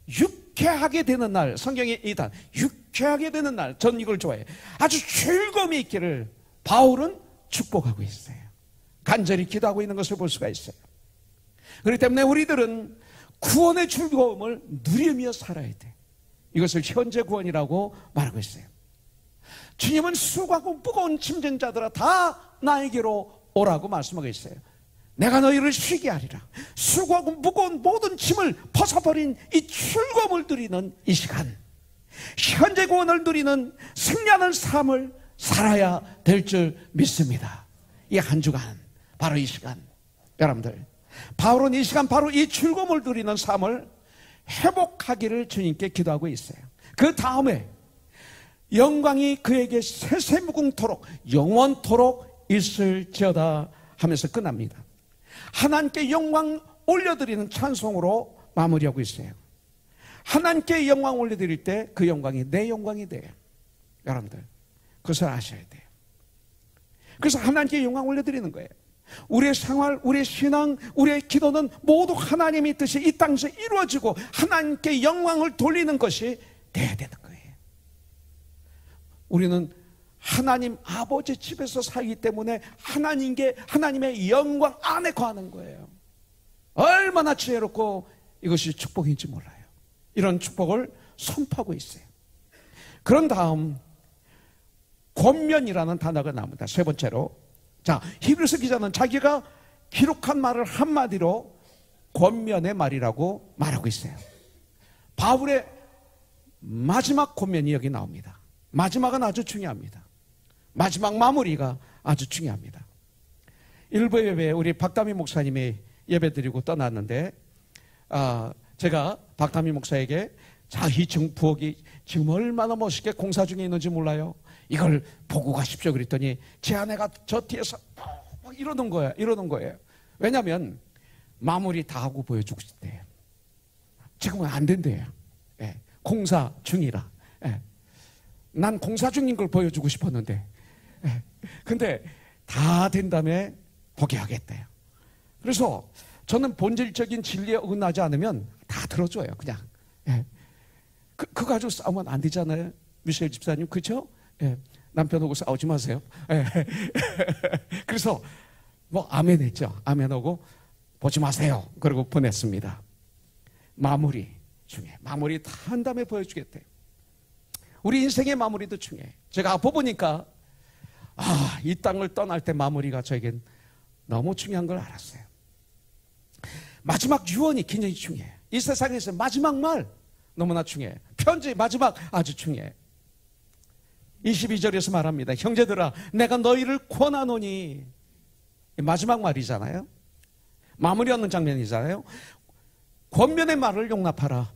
유쾌하게 되는 날, 성경의 이 단 유쾌하게 되는 날, 전 이걸 좋아해요. 아주 즐거움이 있기를 바울은 축복하고 있어요. 간절히 기도하고 있는 것을 볼 수가 있어요. 그렇기 때문에 우리들은 구원의 즐거움을 누리며 살아야 돼. 이것을 현재 구원이라고 말하고 있어요. 주님은 수고하고 무거운 짐진 자들아 다 나에게로 오라고 말씀하고 있어요. 내가 너희를 쉬게 하리라. 수고하고 무거운 모든 짐을 벗어버린 이 즐거움을 누리는 이 시간, 현재 구원을 누리는 승리하는 삶을 살아야 될 줄 믿습니다. 이 한 주간, 바로 이 시간, 여러분들, 바울은 이 시간 바로 이 즐거움을 누리는 삶을 회복하기를 주님께 기도하고 있어요. 그 다음에 영광이 그에게 세세무궁토록 영원토록 있을지어다 하면서 끝납니다. 하나님께 영광 올려드리는 찬송으로 마무리하고 있어요. 하나님께 영광 올려드릴 때 그 영광이 내 영광이 돼요. 여러분들, 그것을 아셔야 돼요. 그래서 하나님께 영광 올려드리는 거예요. 우리의 생활, 우리의 신앙, 우리의 기도는 모두 하나님의 뜻이 이 땅에서 이루어지고 하나님께 영광을 돌리는 것이 돼야 되는 거예요. 우리는 하나님 아버지 집에서 살기 때문에 하나님의 영광 안에 거하는 거예요. 얼마나 지혜롭고 이것이 축복인지 몰라요. 이런 축복을 선포하고 있어요. 그런 다음 권면이라는 단어가 나옵니다. 세 번째로, 자, 히브리서 기자는 자기가 기록한 말을 한마디로 권면의 말이라고 말하고 있어요. 바울의 마지막 권면이 여기 나옵니다. 마지막은 아주 중요합니다. 마지막 마무리가 아주 중요합니다. 일부 예배에 우리 박다미 목사님이 예배 드리고 떠났는데, 제가 박다미 목사에게, 자, 이 부엌이 지금 얼마나 멋있게 공사 중에 있는지 몰라요. 이걸 보고 가십시오 그랬더니 제 아내가 저 뒤에서 이러는 거예요. 왜냐하면 마무리 다 하고 보여주고 싶대요. 지금은 안 된대요. 공사 중이라. 난 공사 중인 걸 보여주고 싶었는데, 근데 다 된 다음에 보게 하겠대요. 그래서 저는 본질적인 진리에 어긋나지 않으면 다 들어줘요, 그냥. 그거 가지고 싸우면 안 되잖아요, 미셸 집사님, 그렇죠? 남편하고 싸우지 마세요. 그래서 아멘 했죠. 아멘하고 보지 마세요. 그러고 보냈습니다. 마무리 중에 마무리 다 한 다음에 보여주겠대요. 우리 인생의 마무리도 중요해요. 제가 아파 보니까 이 땅을 떠날 때 마무리가 저에겐 너무 중요한 걸 알았어요. 마지막 유언이 굉장히 중요해요. 이 세상에서 마지막 말 너무나 중요해요. 편지 마지막 아주 중요해. 22절에서 말합니다. 형제들아, 내가 너희를 권하노니. 마지막 말이잖아요. 마무리하는 장면이잖아요. 권면의 말을 용납하라.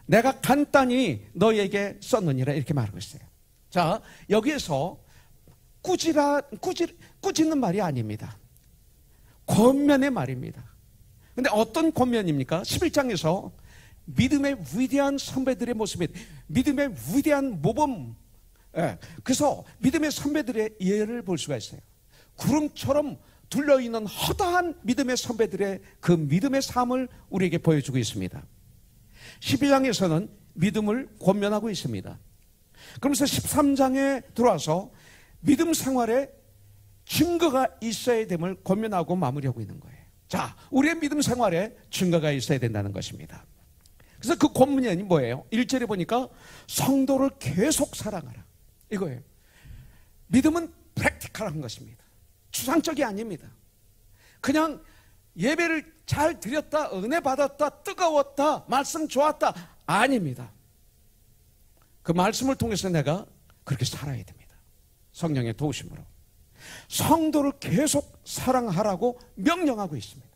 내가 간단히 너희에게 썼느니라, 이렇게 말하고 있어요. 자, 여기에서 꾸짖는 말이 아닙니다. 권면의 말입니다. 근데 어떤 권면입니까? 11장에서 믿음의 위대한 선배들의 모습이, 믿음의 위대한 모범, 그래서 믿음의 선배들의 예를 볼 수가 있어요. 구름처럼 둘러있는 허다한 믿음의 선배들의 그 믿음의 삶을 우리에게 보여주고 있습니다. 12장에서는 믿음을 권면하고 있습니다. 그러면서 13장에 들어와서 믿음 생활에 증거가 있어야 됨을 권면하고 마무리하고 있는 거예요. 자, 우리의 믿음 생활에 증거가 있어야 된다는 것입니다. 그래서 그 권면이 뭐예요? 1절에 보니까 성도를 계속 사랑하라, 이거예요. 믿음은 프랙티컬한 것입니다. 추상적이 아닙니다. 그냥 예배를 잘 드렸다, 은혜 받았다, 뜨거웠다, 말씀 좋았다, 아닙니다. 그 말씀을 통해서 내가 그렇게 살아야 됩니다. 성령의 도우심으로 성도를 계속 사랑하라고 명령하고 있습니다.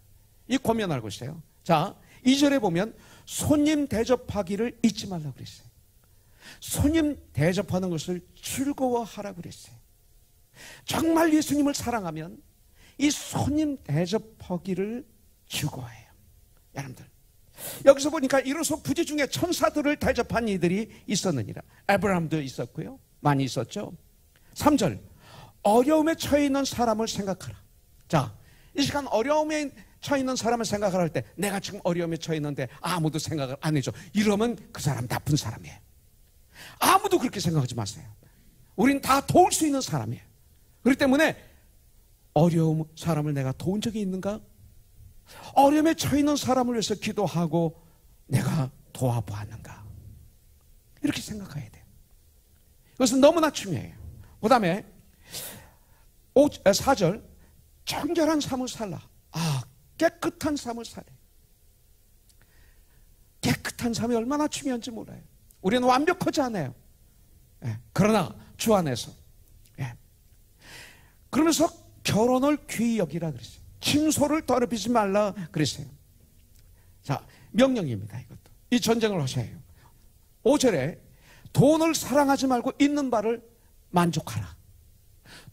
이 권면 알고 있어요. 자, 2절에 보면 손님 대접하기를 잊지 말라고 그랬어요. 손님 대접하는 것을 즐거워하라고 그랬어요. 정말 예수님을 사랑하면 이 손님 대접하기를 즐거워해요. 여러분들, 여기서 보니까 이로써 부지 중에 천사들을 대접한 이들이 있었느니라. 아브라함도 있었고요, 많이 있었죠. 3절, 어려움에 처해 있는 사람을 생각하라. 자, 이 시간 어려움에 처해 있는 사람을 생각할 때, 내가 지금 어려움에 처해 있는데 아무도 생각을 안 해줘, 이러면 그 사람 나쁜 사람이에요. 아무도 그렇게 생각하지 마세요. 우린 다 도울 수 있는 사람이에요. 그렇기 때문에 어려운 사람을 내가 도운 적이 있는가? 어려움에 처해 있는 사람을 위해서 기도하고 내가 도와보았는가? 이렇게 생각해야 돼요. 이것은 너무나 중요해요. 그 다음에 4절, 청결한 삶을 살라. 깨끗한 삶을 살래. 깨끗한 삶이 얼마나 중요한지 몰라요. 우리는 완벽하지 않아요. 그러나 주 안에서. 그러면서 결혼을 귀히 여기라 그랬어요. 침소를 더럽히지 말라 그랬어요. 자, 명령입니다. 이것도. 이 전쟁을 하셔야 해요. 5절에 돈을 사랑하지 말고 있는 바를 만족하라.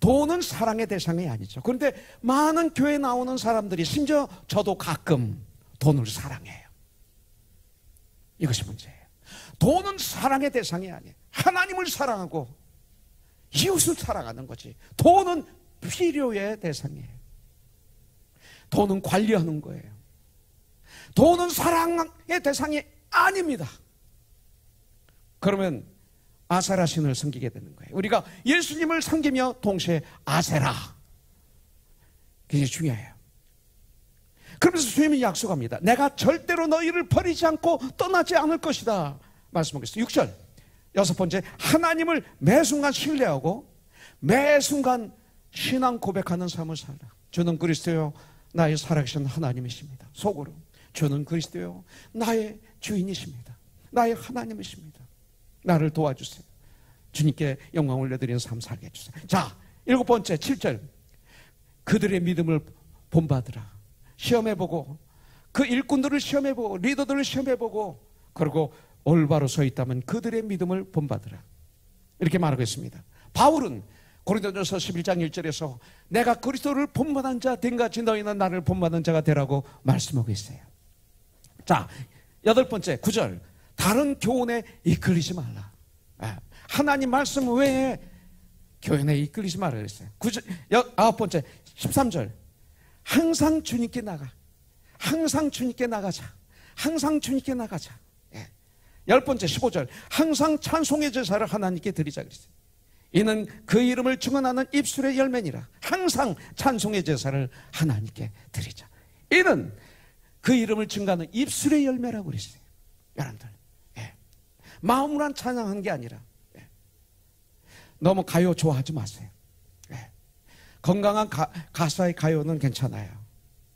돈은 사랑의 대상이 아니죠. 그런데 많은 교회에 나오는 사람들이, 심지어 저도 가끔 돈을 사랑해요. 이것이 문제예요. 돈은 사랑의 대상이 아니에요. 하나님을 사랑하고 이웃을 사랑하는 거지. 돈은 필요의 대상이에요. 돈은 관리하는 거예요. 돈은 사랑의 대상이 아닙니다. 그러면 아세라 신을 섬기게 되는 거예요. 우리가 예수님을 섬기며 동시에 아세라, 굉장히 중요해요. 그러면서 주님이 약속합니다. 내가 절대로 너희를 버리지 않고 떠나지 않을 것이다 말씀하고 있어요. 6절, 여섯 번째, 하나님을 매순간 신뢰하고 매순간 신앙 고백하는 삶을 살라. 주는 그리스도요 나의 살아계신 하나님이십니다. 속으로 주는 그리스도요 나의 주인이십니다. 나의 하나님이십니다. 나를 도와주세요. 주님께 영광 올려드리는 삶 살게 해주세요. 자, 7번째 7절, 그들의 믿음을 본받으라. 시험해보고, 그 일꾼들을 시험해보고, 리더들을 시험해보고, 그리고 올바로 서 있다면 그들의 믿음을 본받으라, 이렇게 말하고 있습니다. 바울은 고린도전서 11장 1절에서 내가 그리스도를 본받은 자 된같이 너희는 나를 본받은 자가 되라고 말씀하고 있어요. 자, 8번째 9절, 다른 교훈에 이끌리지 말라. 하나님 말씀 외에 교훈에 이끌리지 말라 그랬어요. 9번째 13절, 항상 주님께 나가. 항상 주님께 나가자. 항상 주님께 나가자. 10번째 15절, 항상 찬송의 제사를 하나님께 드리자 그랬어요. 이는 그 이름을 증언하는 입술의 열매니라. 항상 찬송의 제사를 하나님께 드리자. 이는 그 이름을 증거하는 입술의 열매라고 그랬어요. 여러분들, 마음으로 찬양한 게 아니라, 너무 가요 좋아하지 마세요. 건강한 가사의 가요는 괜찮아요.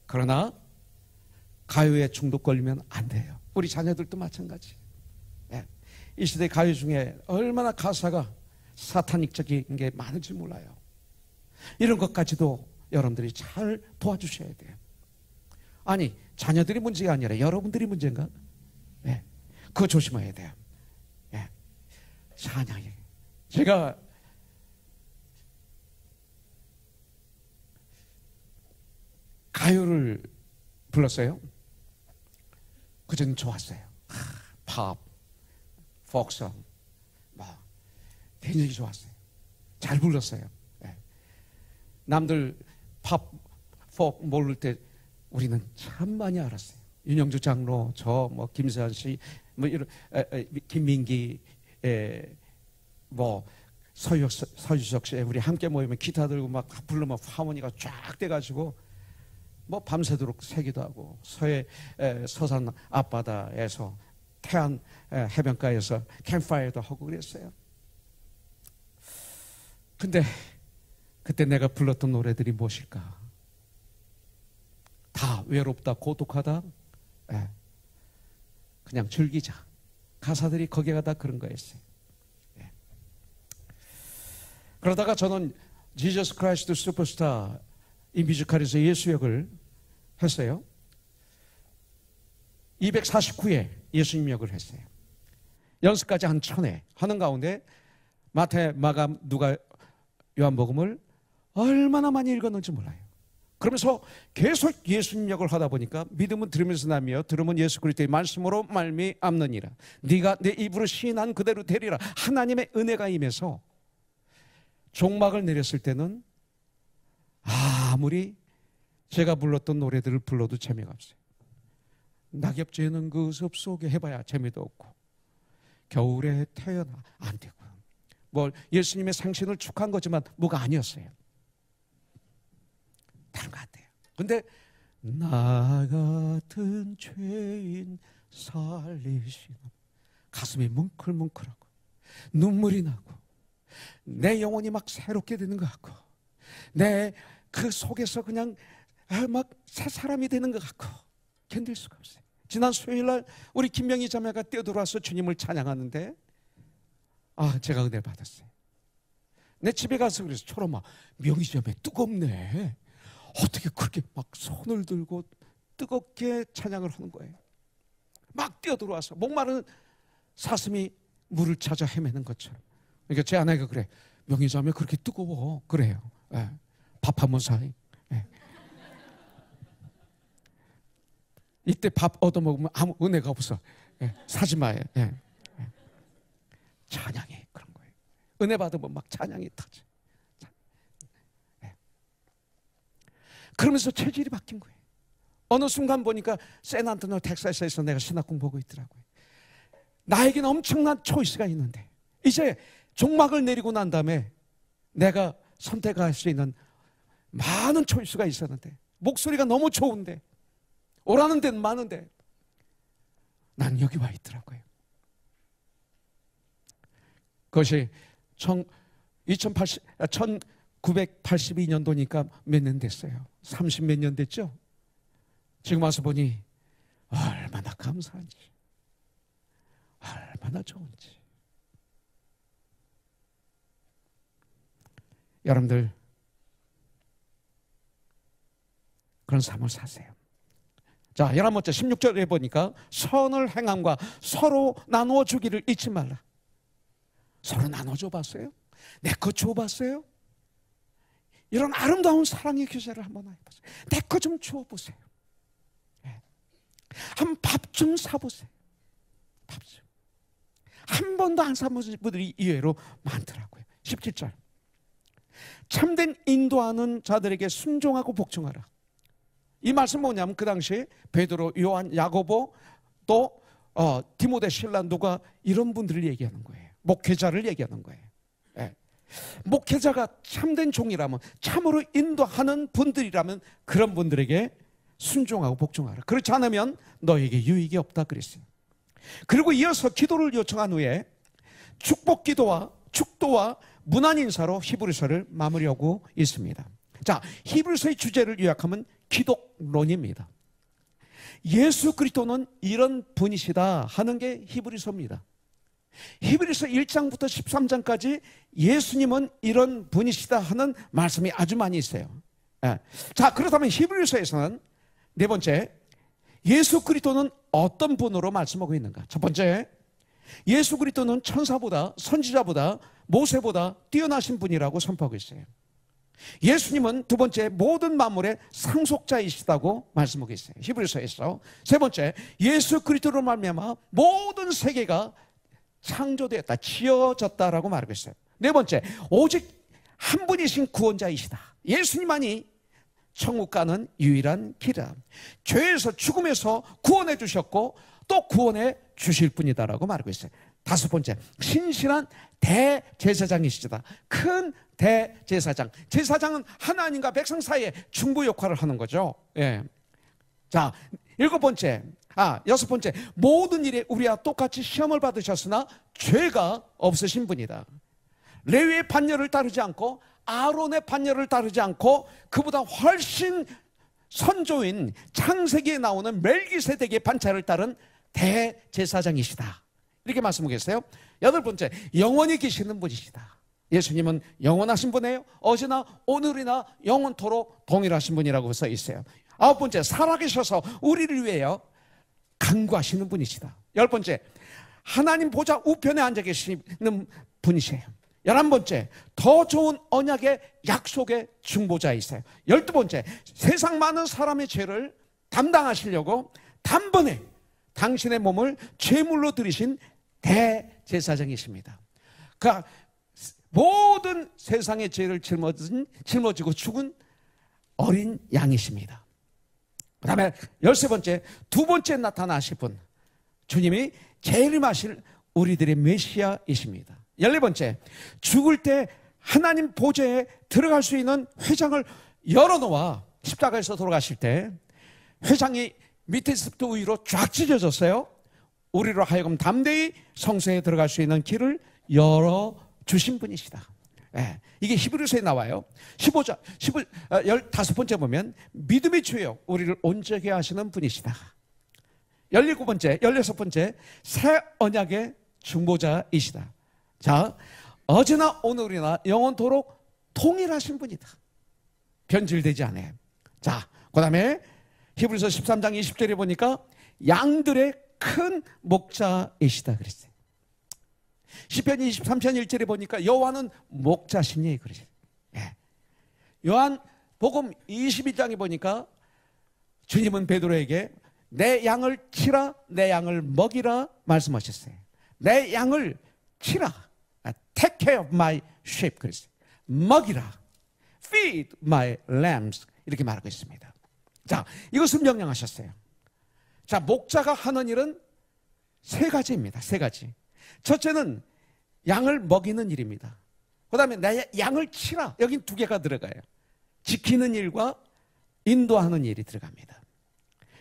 그러나 가요에 중독 걸리면 안 돼요. 우리 자녀들도 마찬가지. 이 시대 가요 중에 얼마나 가사가 사타닉적인 게 많은지 몰라요. 이런 것까지도 여러분들이 잘 도와주셔야 돼요. 아니, 자녀들이 문제가 아니라 여러분들이 문제인가? 네, 그거 조심해야 돼요. 네. 찬양이, 제가 가요를 불렀어요. 그전 좋았어요. 팝, 포크송, 굉장히 좋았어요. 잘 불렀어요. 네. 남들 팝, 포크 모를 때 우리는 참 많이 알았어요. 윤영주 장로, 저, 김세한 씨, 이런, 김민기, 서유석 씨, 우리 함께 모이면 기타 들고 막 부르면 하모니가 쫙 돼가지고, 밤새도록 새기도 하고, 서산 앞바다에서, 태안 해변가에서 캠프파이어도 하고 그랬어요. 근데, 그때 내가 불렀던 노래들이 무엇일까? 다 외롭다, 고독하다, 그냥 즐기자. 가사들이 거기가 다 그런 거였어요. 그러다가 저는 지저스 크라이스트 슈퍼스타 이 뮤지컬에서 예수 역을 했어요. 249회 예수님 역을 했어요. 연습까지 한 1000회 하는 가운데 마태, 마감, 누가, 요한복음을 얼마나 많이 읽었는지 몰라요. 그러면서 계속 예수님 역을 하다 보니까 믿음은 들으면서 나며 들으면 예수 그리스도의 말씀으로 말미암느니라. 네가 내 입으로 시인한 그대로 되리라. 하나님의 은혜가 임해서 종막을 내렸을 때는 아무리 제가 불렀던 노래들을 불러도 재미가 없어요. 낙엽지는 그 숲 속에 해봐야 재미도 없고, 겨울에 태어나 안 되고, 예수님의 생신을 축하한 거지만 뭐가 아니었어요. 다른 것 같아요. 근데 나 같은 죄인 살리시는, 가슴이 뭉클뭉클하고 눈물이 나고 내 영혼이 막 새롭게 되는 것 같고 내 그 속에서 그냥 막 새 사람이 되는 것 같고 견딜 수가 없어요. 지난 수요일날 우리 김명희 자매가 뛰어들어와서 주님을 찬양하는데 제가 은혜를 받았어요. 내 집에 가서 그래서 초롬아, 명희 자매 뜨겁네. 어떻게 그렇게 막 손을 들고 뜨겁게 찬양을 하는 거예요. 막 뛰어들어와서 목마른 사슴이 물을 찾아 헤매는 것처럼. 그러니까 제 아내가 그래, 명희 자매 그렇게 뜨거워. 그래요. 예. 밥 한 번 사이. 예. 이때 밥 얻어먹으면 아무 은혜가 없어. 예. 사지 마요. 예. 예. 찬양이 그런 거예요. 은혜 받으면 막 찬양이 터져. 예. 그러면서 체질이 바뀐 거예요. 어느 순간 보니까 샌안토니오 텍사스에서 내가 신학 공부하고 있더라고요. 나에게는 엄청난 초이스가 있는데 이제 종막을 내리고 난 다음에 내가 선택할 수 있는 많은 초이스가 있었는데, 목소리가 너무 좋은데, 오라는 데는 많은데 난 여기 와 있더라고요. 그것이 1982년도니까 몇 년 됐어요. 30 몇 년 됐죠. 지금 와서 보니 얼마나 감사한지, 얼마나 좋은지. 여러분들 그런 삶을 사세요. 자, 11번째 16절에 보니까 선을 행함과 서로 나누어 주기를 잊지 말라. 서로 나눠줘 봤어요? 내 거 줘봤어요? 이런 아름다운 사랑의 교제를 한번 해보세요. 내 거 좀 주어보세요. 한 밥 좀 사보세요. 밥 좀. 한 번도 안 사보신 분들이 의외로 많더라고요. 17절. 참된 인도하는 자들에게 순종하고 복종하라. 이 말씀 뭐냐면 그 당시에 베드로, 요한, 야고보 또 디모데, 실라, 누가 이런 분들을 얘기하는 거예요. 목회자를 얘기하는 거예요. 예. 목회자가 참된 종이라면, 참으로 인도하는 분들이라면 그런 분들에게 순종하고 복종하라. 그렇지 않으면 너에게 유익이 없다 그랬어요. 그리고 이어서 기도를 요청한 후에 축복 기도와 축도와 문안 인사로 히브리서를 마무리하고 있습니다. 자, 히브리서의 주제를 요약하면 기독론입니다. 예수 그리스도는 이런 분이시다 하는 게 히브리서입니다. 히브리서 1장부터 13장까지 예수님은 이런 분이시다 하는 말씀이 아주 많이 있어요. 자, 그렇다면 히브리서에서는 네 번째, 예수 그리스도는 어떤 분으로 말씀하고 있는가? 첫 번째, 예수 그리스도는 천사보다, 선지자보다, 모세보다 뛰어나신 분이라고 선포하고 있어요. 예수님은 두 번째, 모든 만물의 상속자이시다고 말씀하고 있어요. 히브리서에서. 세 번째, 예수 그리스도로 말미암아 모든 세계가 창조되었다, 지어졌다라고 말하고 있어요. 네 번째, 오직 한 분이신 구원자이시다. 예수님만이 천국 가는 유일한 길이다. 죄에서, 죽음에서 구원해 주셨고 또 구원해 주실 분이다라고 말하고 있어요. 다섯 번째, 신실한 대제사장이시다. 큰 대제사장. 제사장은 하나님과 백성 사이에 중보 역할을 하는 거죠. 예. 자, 여섯 번째, 모든 일에 우리와 똑같이 시험을 받으셨으나 죄가 없으신 분이다. 레위의 반열을 따르지 않고 아론의 반열을 따르지 않고 그보다 훨씬 선조인 창세기에 나오는 멜기세덱의 반차를 따른 대제사장이시다. 이렇게 말씀하겠어요. 여덟 번째, 영원히 계시는 분이시다. 예수님은 영원하신 분이에요. 어제나 오늘이나 영원토록 동일하신 분이라고 써 있어요. 아홉 번째, 살아계셔서 우리를 위하여 간구하시는 분이시다. 열 번째, 하나님 보좌 우편에 앉아 계시는 분이세요. 11번째, 더 좋은 언약의 약속의 중보자이세요. 12번째, 세상 많은 사람의 죄를 담당하시려고 단번에 당신의 몸을 제물로 드리신 대제사장이십니다. 그러니까 모든 세상의 죄를 짊어지고 죽은 어린 양이십니다. 그 다음에 13번째, 두 번째 나타나실 분, 주님이 재림하실 우리들의 메시아이십니다. 14번째, 죽을 때 하나님 보좌에 들어갈 수 있는 회장을 열어놓아 십자가에서 돌아가실 때 회장이 밑에서부터 위로 쫙 찢어졌어요. 우리로 하여금 담대히 성소에 들어갈 수 있는 길을 열어주신 분이시다. 네, 이게 히브리서에 나와요. 15번째 보면 믿음의 주여 우리를 온전하게 하시는 분이시다. 16번째 새 언약의 중보자이시다. 자, 어제나 오늘이나 영원토록 동일하신 분이다. 변질되지 않아요. 자, 그 다음에 히브리서 13장 20절에 보니까 양들의 큰 목자이시다 그랬어요. 시편 23편 1절에 보니까 여호와는 목자시니 그러죠. 예. 요한 복음 22장에 보니까 주님은 베드로에게 내 양을 치라, 내 양을 먹이라 말씀하셨어요. 내 양을 치라, take care of my sheep 그랬어요. 먹이라, feed my lambs 이렇게 말하고 있습니다. 자, 이것을 명령하셨어요. 자, 목자가 하는 일은 세 가지입니다. 세 가지. 첫째는 양을 먹이는 일입니다. 그 다음에 내 양을 치라. 여긴 두 개가 들어가요. 지키는 일과 인도하는 일이 들어갑니다.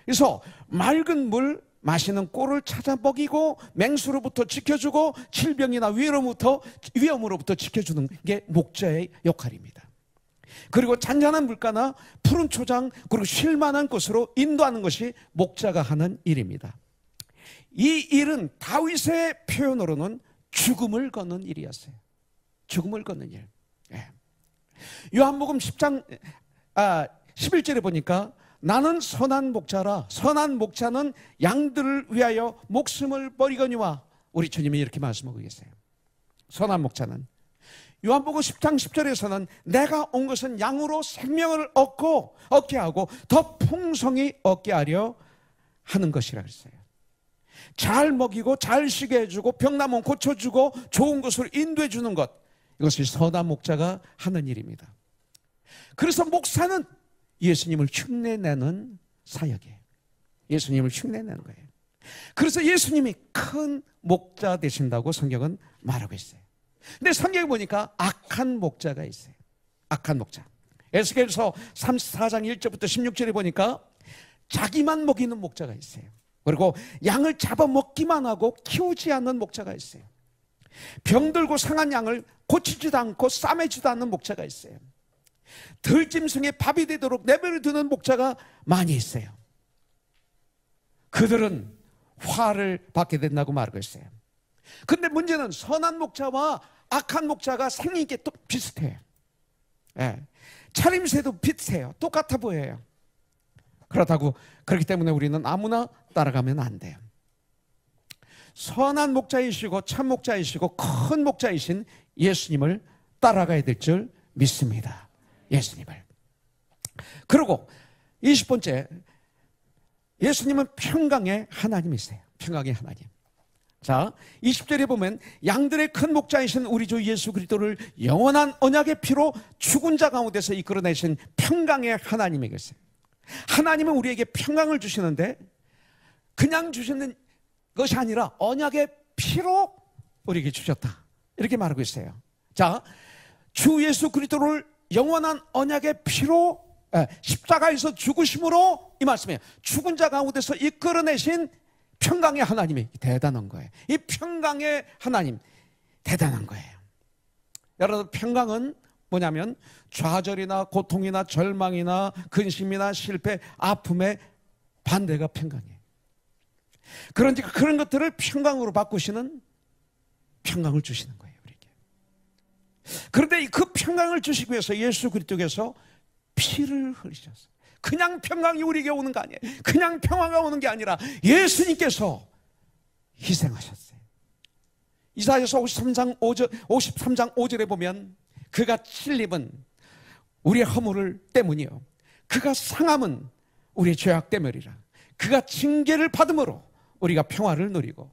그래서 맑은 물 마시는 꼴을 찾아 먹이고 맹수로부터 지켜주고 질병이나 위험으로부터 지켜주는 게 목자의 역할입니다. 그리고 잔잔한 물가나 푸른 초장 그리고 쉴만한 곳으로 인도하는 것이 목자가 하는 일입니다. 이 일은 다윗의 표현으로는 죽음을 걷는 일이었어요. 죽음을 걷는 일. 예. 요한복음 10장 11절에 보니까 나는 선한 목자라. 선한 목자는 양들을 위하여 목숨을 버리거니와. 우리 주님이 이렇게 말씀하고 계세요. 선한 목자는. 요한복음 10장 10절에서는 내가 온 것은 양으로 생명을 얻게 하고 더 풍성히 얻게 하려 하는 것이라 그랬어요. 잘 먹이고 잘 쉬게 해주고 병나면 고쳐주고 좋은 것을 인도해 주는 것, 이것이 선한 목자가 하는 일입니다. 그래서 목사는 예수님을 흉내내는 사역이에요. 예수님을 흉내내는 거예요. 그래서 예수님이 큰 목자 되신다고 성경은 말하고 있어요. 근데 성경에 보니까 악한 목자가 있어요. 악한 목자. 에스겔서 34장 1절부터 16절에 보니까 자기만 먹이는 목자가 있어요. 그리고 양을 잡아먹기만 하고 키우지 않는 목자가 있어요. 병들고 상한 양을 고치지도 않고 싸매지도 않는 목자가 있어요. 들짐승에 밥이 되도록 내버려 두는 목자가 많이 있어요. 그들은 화를 받게 된다고 말하고 있어요. 근데 문제는 선한 목자와 악한 목자가 생긴 게 또 비슷해요. 예. 차림새도 비슷해요. 똑같아 보여요. 그렇기 때문에 우리는 아무나 따라가면 안 돼요. 선한 목자이시고 참 목자이시고 큰 목자이신 예수님을 따라가야 될 줄 믿습니다. 예수님을. 그리고 20번째, 예수님은 평강의 하나님이세요. 평강의 하나님. 자, 20절에 보면 양들의 큰 목자이신 우리 주 예수 그리스도를 영원한 언약의 피로 죽은 자 가운데서 이끌어내신 평강의 하나님이 계세요. 하나님은 우리에게 평강을 주시는데 그냥 주시는 것이 아니라 언약의 피로 우리에게 주셨다, 이렇게 말하고 있어요. 자, 주 예수 그리스도를 영원한 언약의 피로 십자가에서 죽으심으로, 이 말씀이에요. 죽은 자 가운데서 이끌어내신 평강의 하나님이 대단한 거예요. 이 평강의 하나님 대단한 거예요. 여러분, 평강은 뭐냐면 좌절이나 고통이나 절망이나 근심이나 실패, 아픔의 반대가 평강이에요. 그러니까 그런 것들을 평강으로 바꾸시는, 평강을 주시는 거예요, 우리에게. 그런데 그 평강을 주시기 위해서 예수 그리스도께서 피를 흘리셨어요. 그냥 평강이 우리에게 오는 거 아니에요. 그냥 평화가 오는 게 아니라 예수님께서 희생하셨어요. 이사야서 53장 5절에 보면 그가 찔림은 우리의 허물 때문이요, 그가 상함은 우리의 죄악 때문이라. 그가 징계를 받음으로 우리가 평화를 누리고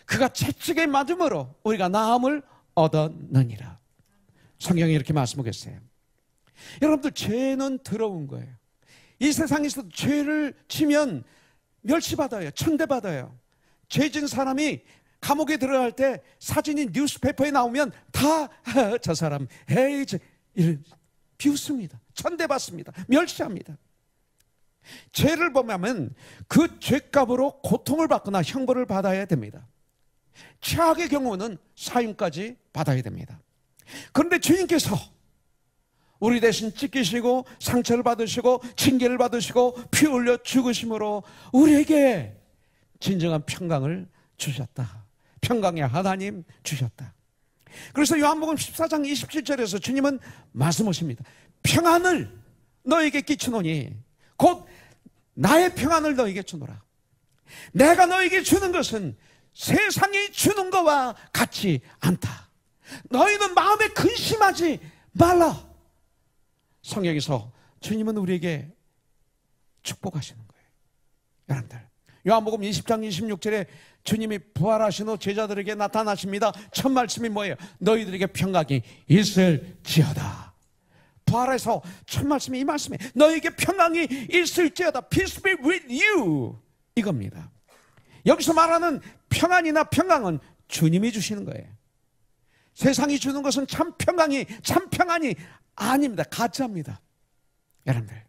그가 채찍에 맞음으로 우리가 나음을 얻었느니라. 성경이 이렇게 말씀하고 있어요. 여러분들, 죄는 더러운 거예요. 이 세상에서 죄를 지면 멸시받아요. 천대받아요. 죄진 사람이 감옥에 들어갈 때 사진이 뉴스페이퍼에 나오면 다 저 사람 에이 비웃습니다. 천대받습니다. 멸시합니다. 죄를 범하면 그 죄값으로 고통을 받거나 형벌을 받아야 됩니다. 최악의 경우는 사형까지 받아야 됩니다. 그런데 주님께서 우리 대신 찢기시고 상처를 받으시고 징계를 받으시고 피 흘려 죽으심으로 우리에게 진정한 평강을 주셨다. 평강의 하나님 주셨다. 그래서 요한복음 14장 27절에서 주님은 말씀하십니다. 평안을 너에게 끼치노니 곧 나의 평안을 너에게 주노라. 내가 너에게 주는 것은 세상이 주는 것과 같지 않다. 너희는 마음에 근심하지 말라. 성경에서 주님은 우리에게 축복하시는 거예요. 여러분들, 요한복음 20장 26절에 주님이 부활하신 후 제자들에게 나타나십니다. 첫 말씀이 뭐예요? 너희들에게 평강이 있을지어다. 부활해서 첫 말씀이 이 말씀이에요. 너희에게 평강이 있을지어다. Peace be with you. 이겁니다. 여기서 말하는 평안이나 평강은 주님이 주시는 거예요. 세상이 주는 것은 참 평강이, 참 평안이 아닙니다. 가짜입니다. 여러분들,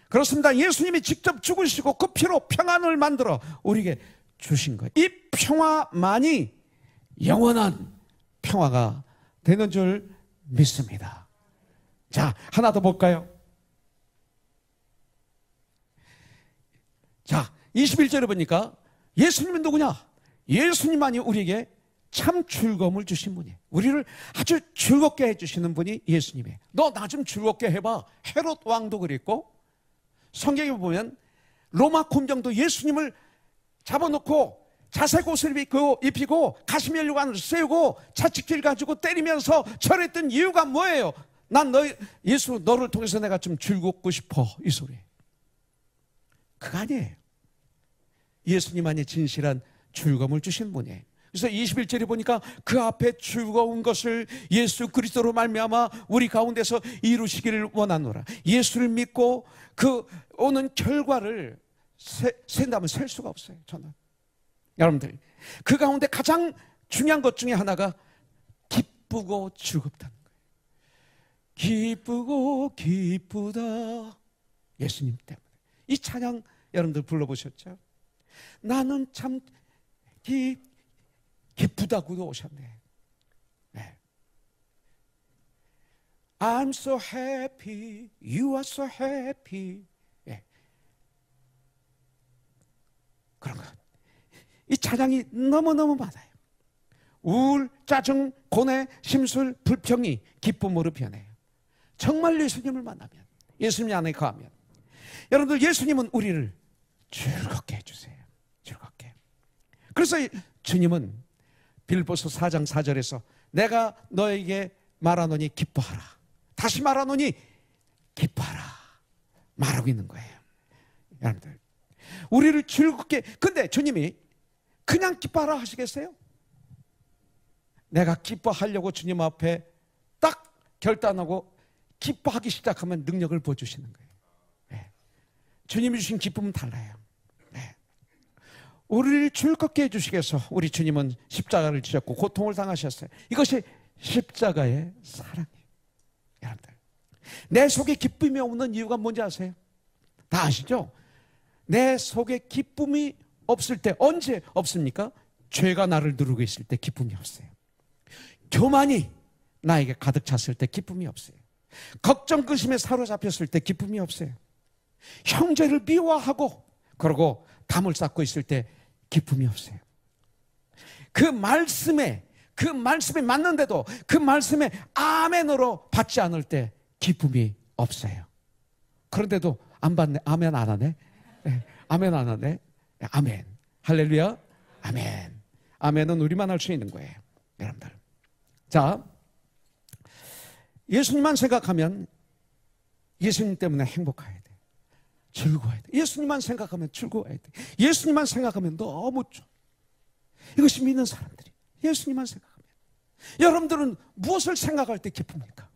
그렇습니다. 예수님이 직접 죽으시고 그 피로 평안을 만들어 우리에게 주신 거예요. 이 평화만이 영원한 평화가 되는 줄 믿습니다. 자, 하나 더 볼까요? 자, 21절에 보니까 예수님은 누구냐? 예수님만이 우리에게 참 즐거움을 주신 분이에요. 우리를 아주 즐겁게 해주시는 분이 예수님이에요. 너 나 좀 즐겁게 해봐. 헤롯 왕도 그랬고, 성경에 보면 로마 군병도 예수님을 잡아놓고 자색 옷을 입히고 가시면류관을 세우고 자칫길 가지고 때리면서 절했던 이유가 뭐예요? 난 예수 너를 통해서 내가 좀 즐겁고 싶어, 이 소리. 그거 아니에요. 예수님만이 진실한 즐거움을 주신 분이에요. 그래서 21절에 보니까 그 앞에 즐거운 것을 예수 그리스도로 말미암아 우리 가운데서 이루시기를 원하노라. 예수를 믿고 그 오는 결과를 센다면 셀 수가 없어요. 저는 여러분들, 그 가운데 가장 중요한 것 중에 하나가 기쁘고 즐겁다는 거예요. 기쁘고 기쁘다. 예수님 때문에. 이 찬양 여러분들 불러보셨죠? 나는 참 기쁘다고도 오셨네. 네. I'm so happy, you are so happy. 네. 그런 것. 이 찬양이 너무너무 많아요. 우울, 짜증, 고뇌, 심술, 불평이 기쁨으로 변해요. 정말 예수님을 만나면, 예수님 안에 거하면. 여러분들, 예수님은 우리를 즐겁게 해주세요. 즐겁게. 그래서 주님은 빌립보서 4장 4절에서 내가 너에게 말하노니 기뻐하라. 다시 말하노니 기뻐하라. 말하고 있는 거예요. 여러분들, 우리를 즐겁게. 근데 주님이 그냥 기뻐하라 하시겠어요? 내가 기뻐하려고 주님 앞에 딱 결단하고 기뻐하기 시작하면 능력을 보여주시는 거예요. 네. 주님이 주신 기쁨은 달라요. 네. 우리를 즐겁게 해주시기 위해서 우리 주님은 십자가를 지셨고 고통을 당하셨어요. 이것이 십자가의 사랑이에요. 여러분들, 내 속에 기쁨이 없는 이유가 뭔지 아세요? 다 아시죠? 내 속에 기쁨이 없을 때, 언제 없습니까? 죄가 나를 누르고 있을 때 기쁨이 없어요. 교만이 나에게 가득 찼을 때 기쁨이 없어요. 걱정, 근심에 사로잡혔을 때 기쁨이 없어요. 형제를 미워하고 그러고 담을 쌓고 있을 때 기쁨이 없어요. 그 말씀에 맞는데도 그 말씀에 아멘으로 받지 않을 때 기쁨이 없어요. 그런데도 안 받네. 아멘 안 하네. 네. 아멘 안 하네. 네. 아멘. 할렐루야. 아멘. 아멘은 우리만 할 수 있는 거예요. 여러분들. 자, 예수님만 생각하면 예수님 때문에 행복해야 돼. 즐거워야 돼. 예수님만 생각하면 즐거워야 돼. 예수님만 생각하면 너무 좋아. 이것이 믿는 사람들이. 예수님만 생각하면. 여러분들은 무엇을 생각할 때 기쁩니까?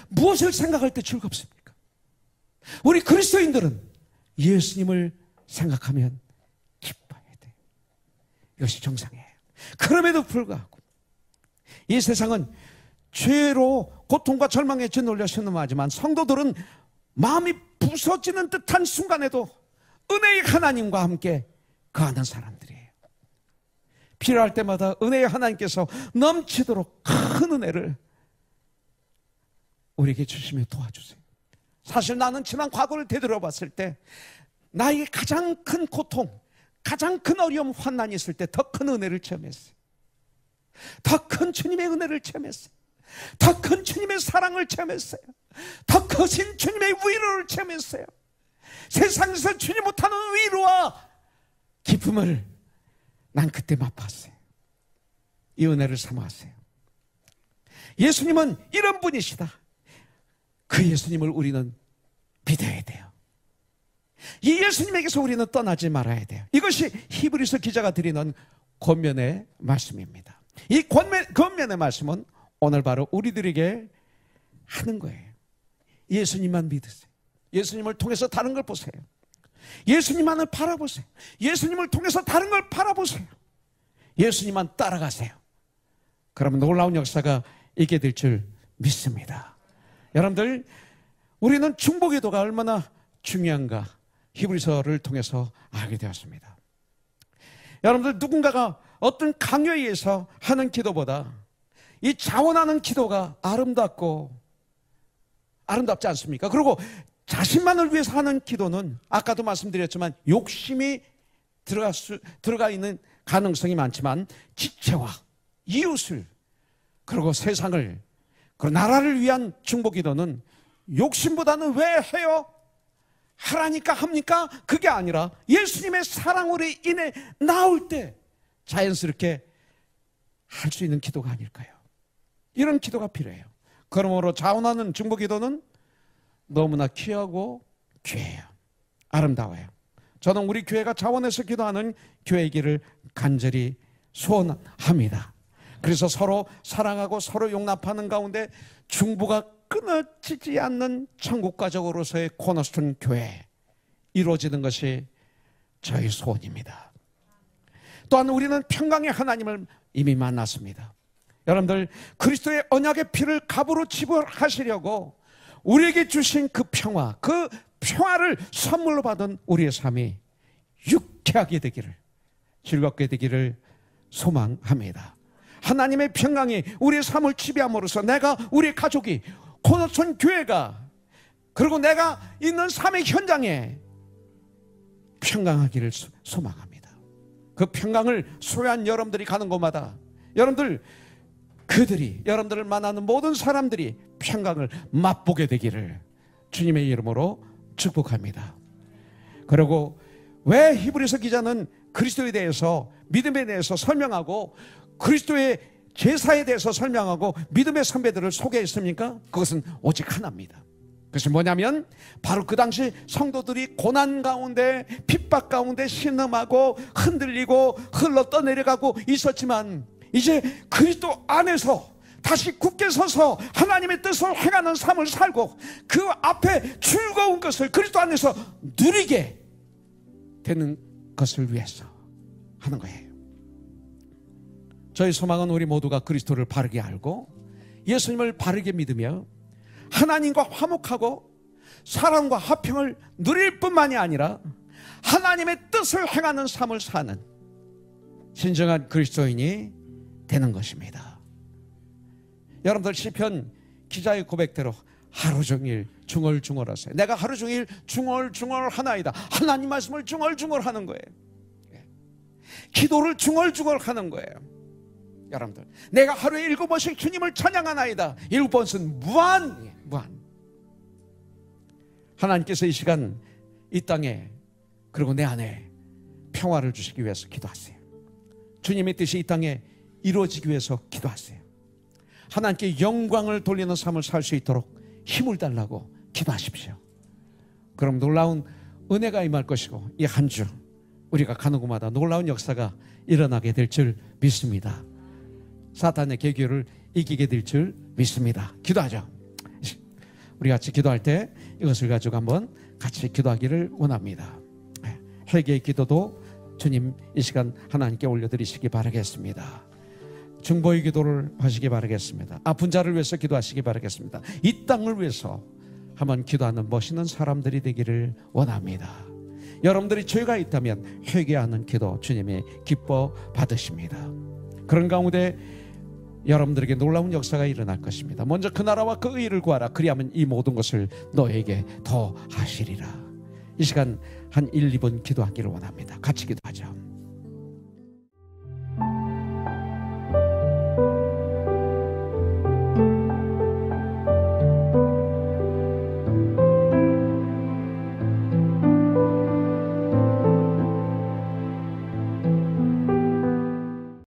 무엇을 생각할 때 즐겁습니까? 우리 그리스도인들은 예수님을 생각하면 기뻐해야 돼. 이것이 정상이에요. 그럼에도 불구하고 이 세상은 죄로 고통과 절망에 짓눌려 신음하지만 성도들은 마음이 부서지는 듯한 순간에도 은혜의 하나님과 함께 거하는 사람들이에요. 필요할 때마다 은혜의 하나님께서 넘치도록 큰 은혜를 우리에게 주시며 도와주세요. 사실 나는 지난 과거를 되돌아봤을 때 나에게 가장 큰 고통, 가장 큰 어려움, 환난이 있을 때 더 큰 은혜를 체험했어요. 더 큰 주님의 은혜를 체험했어요. 더 큰 주님의 사랑을 체험했어요. 더 크신 주님의 위로를 체험했어요. 세상에서 주지 못하는 위로와 기쁨을 난 그때 맛봤어요. 이 은혜를 삼았어요. 예수님은 이런 분이시다. 그 예수님을 우리는 믿어야 돼요. 이 예수님에게서 우리는 떠나지 말아야 돼요. 이것이 히브리서 기자가 드리는 권면의 말씀입니다. 이 권면의 말씀은 오늘 바로 우리들에게 하는 거예요. 예수님만 믿으세요. 예수님을 통해서 다른 걸 보세요. 예수님만을 바라보세요. 예수님을 통해서 다른 걸 바라보세요. 예수님만 따라가세요. 그러면 놀라운 역사가 있게 될 줄 믿습니다. 여러분들, 우리는 중보기도가 얼마나 중요한가 히브리서를 통해서 알게 되었습니다. 여러분들, 누군가가 어떤 강요에 의해서 하는 기도보다 이 자원하는 기도가 아름답지 않습니까? 그리고 자신만을 위해서 하는 기도는 아까도 말씀드렸지만 욕심이 들어가 있는 가능성이 많지만 지체와 이웃을, 그리고 세상을, 그리고 나라를 위한 중보기도는 욕심보다는 왜 해요? 하라니까 합니까? 그게 아니라 예수님의 사랑으로 인해 나올 때 자연스럽게 할 수 있는 기도가 아닐까요? 이런 기도가 필요해요. 그러므로 자원하는 중보기도는 너무나 귀하고 귀해요. 아름다워요. 저는 우리 교회가 자원해서 기도하는 교회이기를 간절히 소원합니다. 그래서 서로 사랑하고 서로 용납하는 가운데 중보가 끊어지지 않는 천국가족으로서의 코너스톤 교회 이루어지는 것이 저희 소원입니다. 또한 우리는 평강의 하나님을 이미 만났습니다. 여러분들, 그리스도의 언약의 피를 값으로 지불하시려고 우리에게 주신 그 평화를 선물로 받은 우리의 삶이 유쾌하게 되기를, 즐겁게 되기를 소망합니다. 하나님의 평강이 우리의 삶을 지배함으로써 내가, 우리 가족이, 코너촌 교회가, 그리고 내가 있는 삶의 현장에 평강하기를 소망합니다. 그 평강을 소유한 여러분들이 가는 곳마다 여러분들을 만나는 모든 사람들이 평강을 맛보게 되기를 주님의 이름으로 축복합니다. 그리고 왜 히브리서 기자는 그리스도에 대해서, 믿음에 대해서 설명하고 그리스도의 제사에 대해서 설명하고 믿음의 선배들을 소개했습니까? 그것은 오직 하나입니다. 그것이 뭐냐면 바로 그 당시 성도들이 고난 가운데, 핍박 가운데 신음하고 흔들리고 흘러 떠내려가고 있었지만, 이제 그리스도 안에서 다시 굳게 서서 하나님의 뜻을 행하는 삶을 살고 그 앞에 즐거운 것을 그리스도 안에서 누리게 되는 것을 위해서 하는 거예요. 저희 소망은 우리 모두가 그리스도를 바르게 알고 예수님을 바르게 믿으며 하나님과 화목하고 사랑과 화평을 누릴 뿐만이 아니라 하나님의 뜻을 행하는 삶을 사는 진정한 그리스도인이 되는 것입니다. 여러분들 시편 기자의 고백대로 하루 종일 중얼중얼하세요. 내가 하루 종일 중얼중얼하나이다. 하나님 말씀을 중얼중얼하는 거예요. 기도를 중얼중얼하는 거예요. 여러분들, 내가 하루에 7번씩 주님을 찬양하나이다. 7번은 무한. 하나님께서 이 시간 이 땅에 그리고 내 안에 평화를 주시기 위해서 기도하세요. 주님의 뜻이 이 땅에 이루어지기 위해서 기도하세요. 하나님께 영광을 돌리는 삶을 살 수 있도록 힘을 달라고 기도하십시오. 그럼 놀라운 은혜가 임할 것이고 이 한 주 우리가 가는 곳마다 놀라운 역사가 일어나게 될 줄 믿습니다. 사탄의 계교를 이기게 될 줄 믿습니다. 기도하죠. 우리 같이 기도할 때 이것을 가지고 한번 같이 기도하기를 원합니다. 회개의 기도도 주님 이 시간 하나님께 올려드리시기 바라겠습니다. 중보의 기도를 하시기 바라겠습니다. 아픈 자를 위해서 기도하시기 바라겠습니다. 이 땅을 위해서 한번 기도하는 멋있는 사람들이 되기를 원합니다. 여러분들이 죄가 있다면 회개하는 기도 주님이 기뻐 받으십니다. 그런 가운데 여러분들에게 놀라운 역사가 일어날 것입니다. 먼저 그 나라와 그 의를 구하라. 그리하면 이 모든 것을 너에게 더 하시리라. 이 시간 한 1, 2분 기도하기를 원합니다. 같이 기도하죠.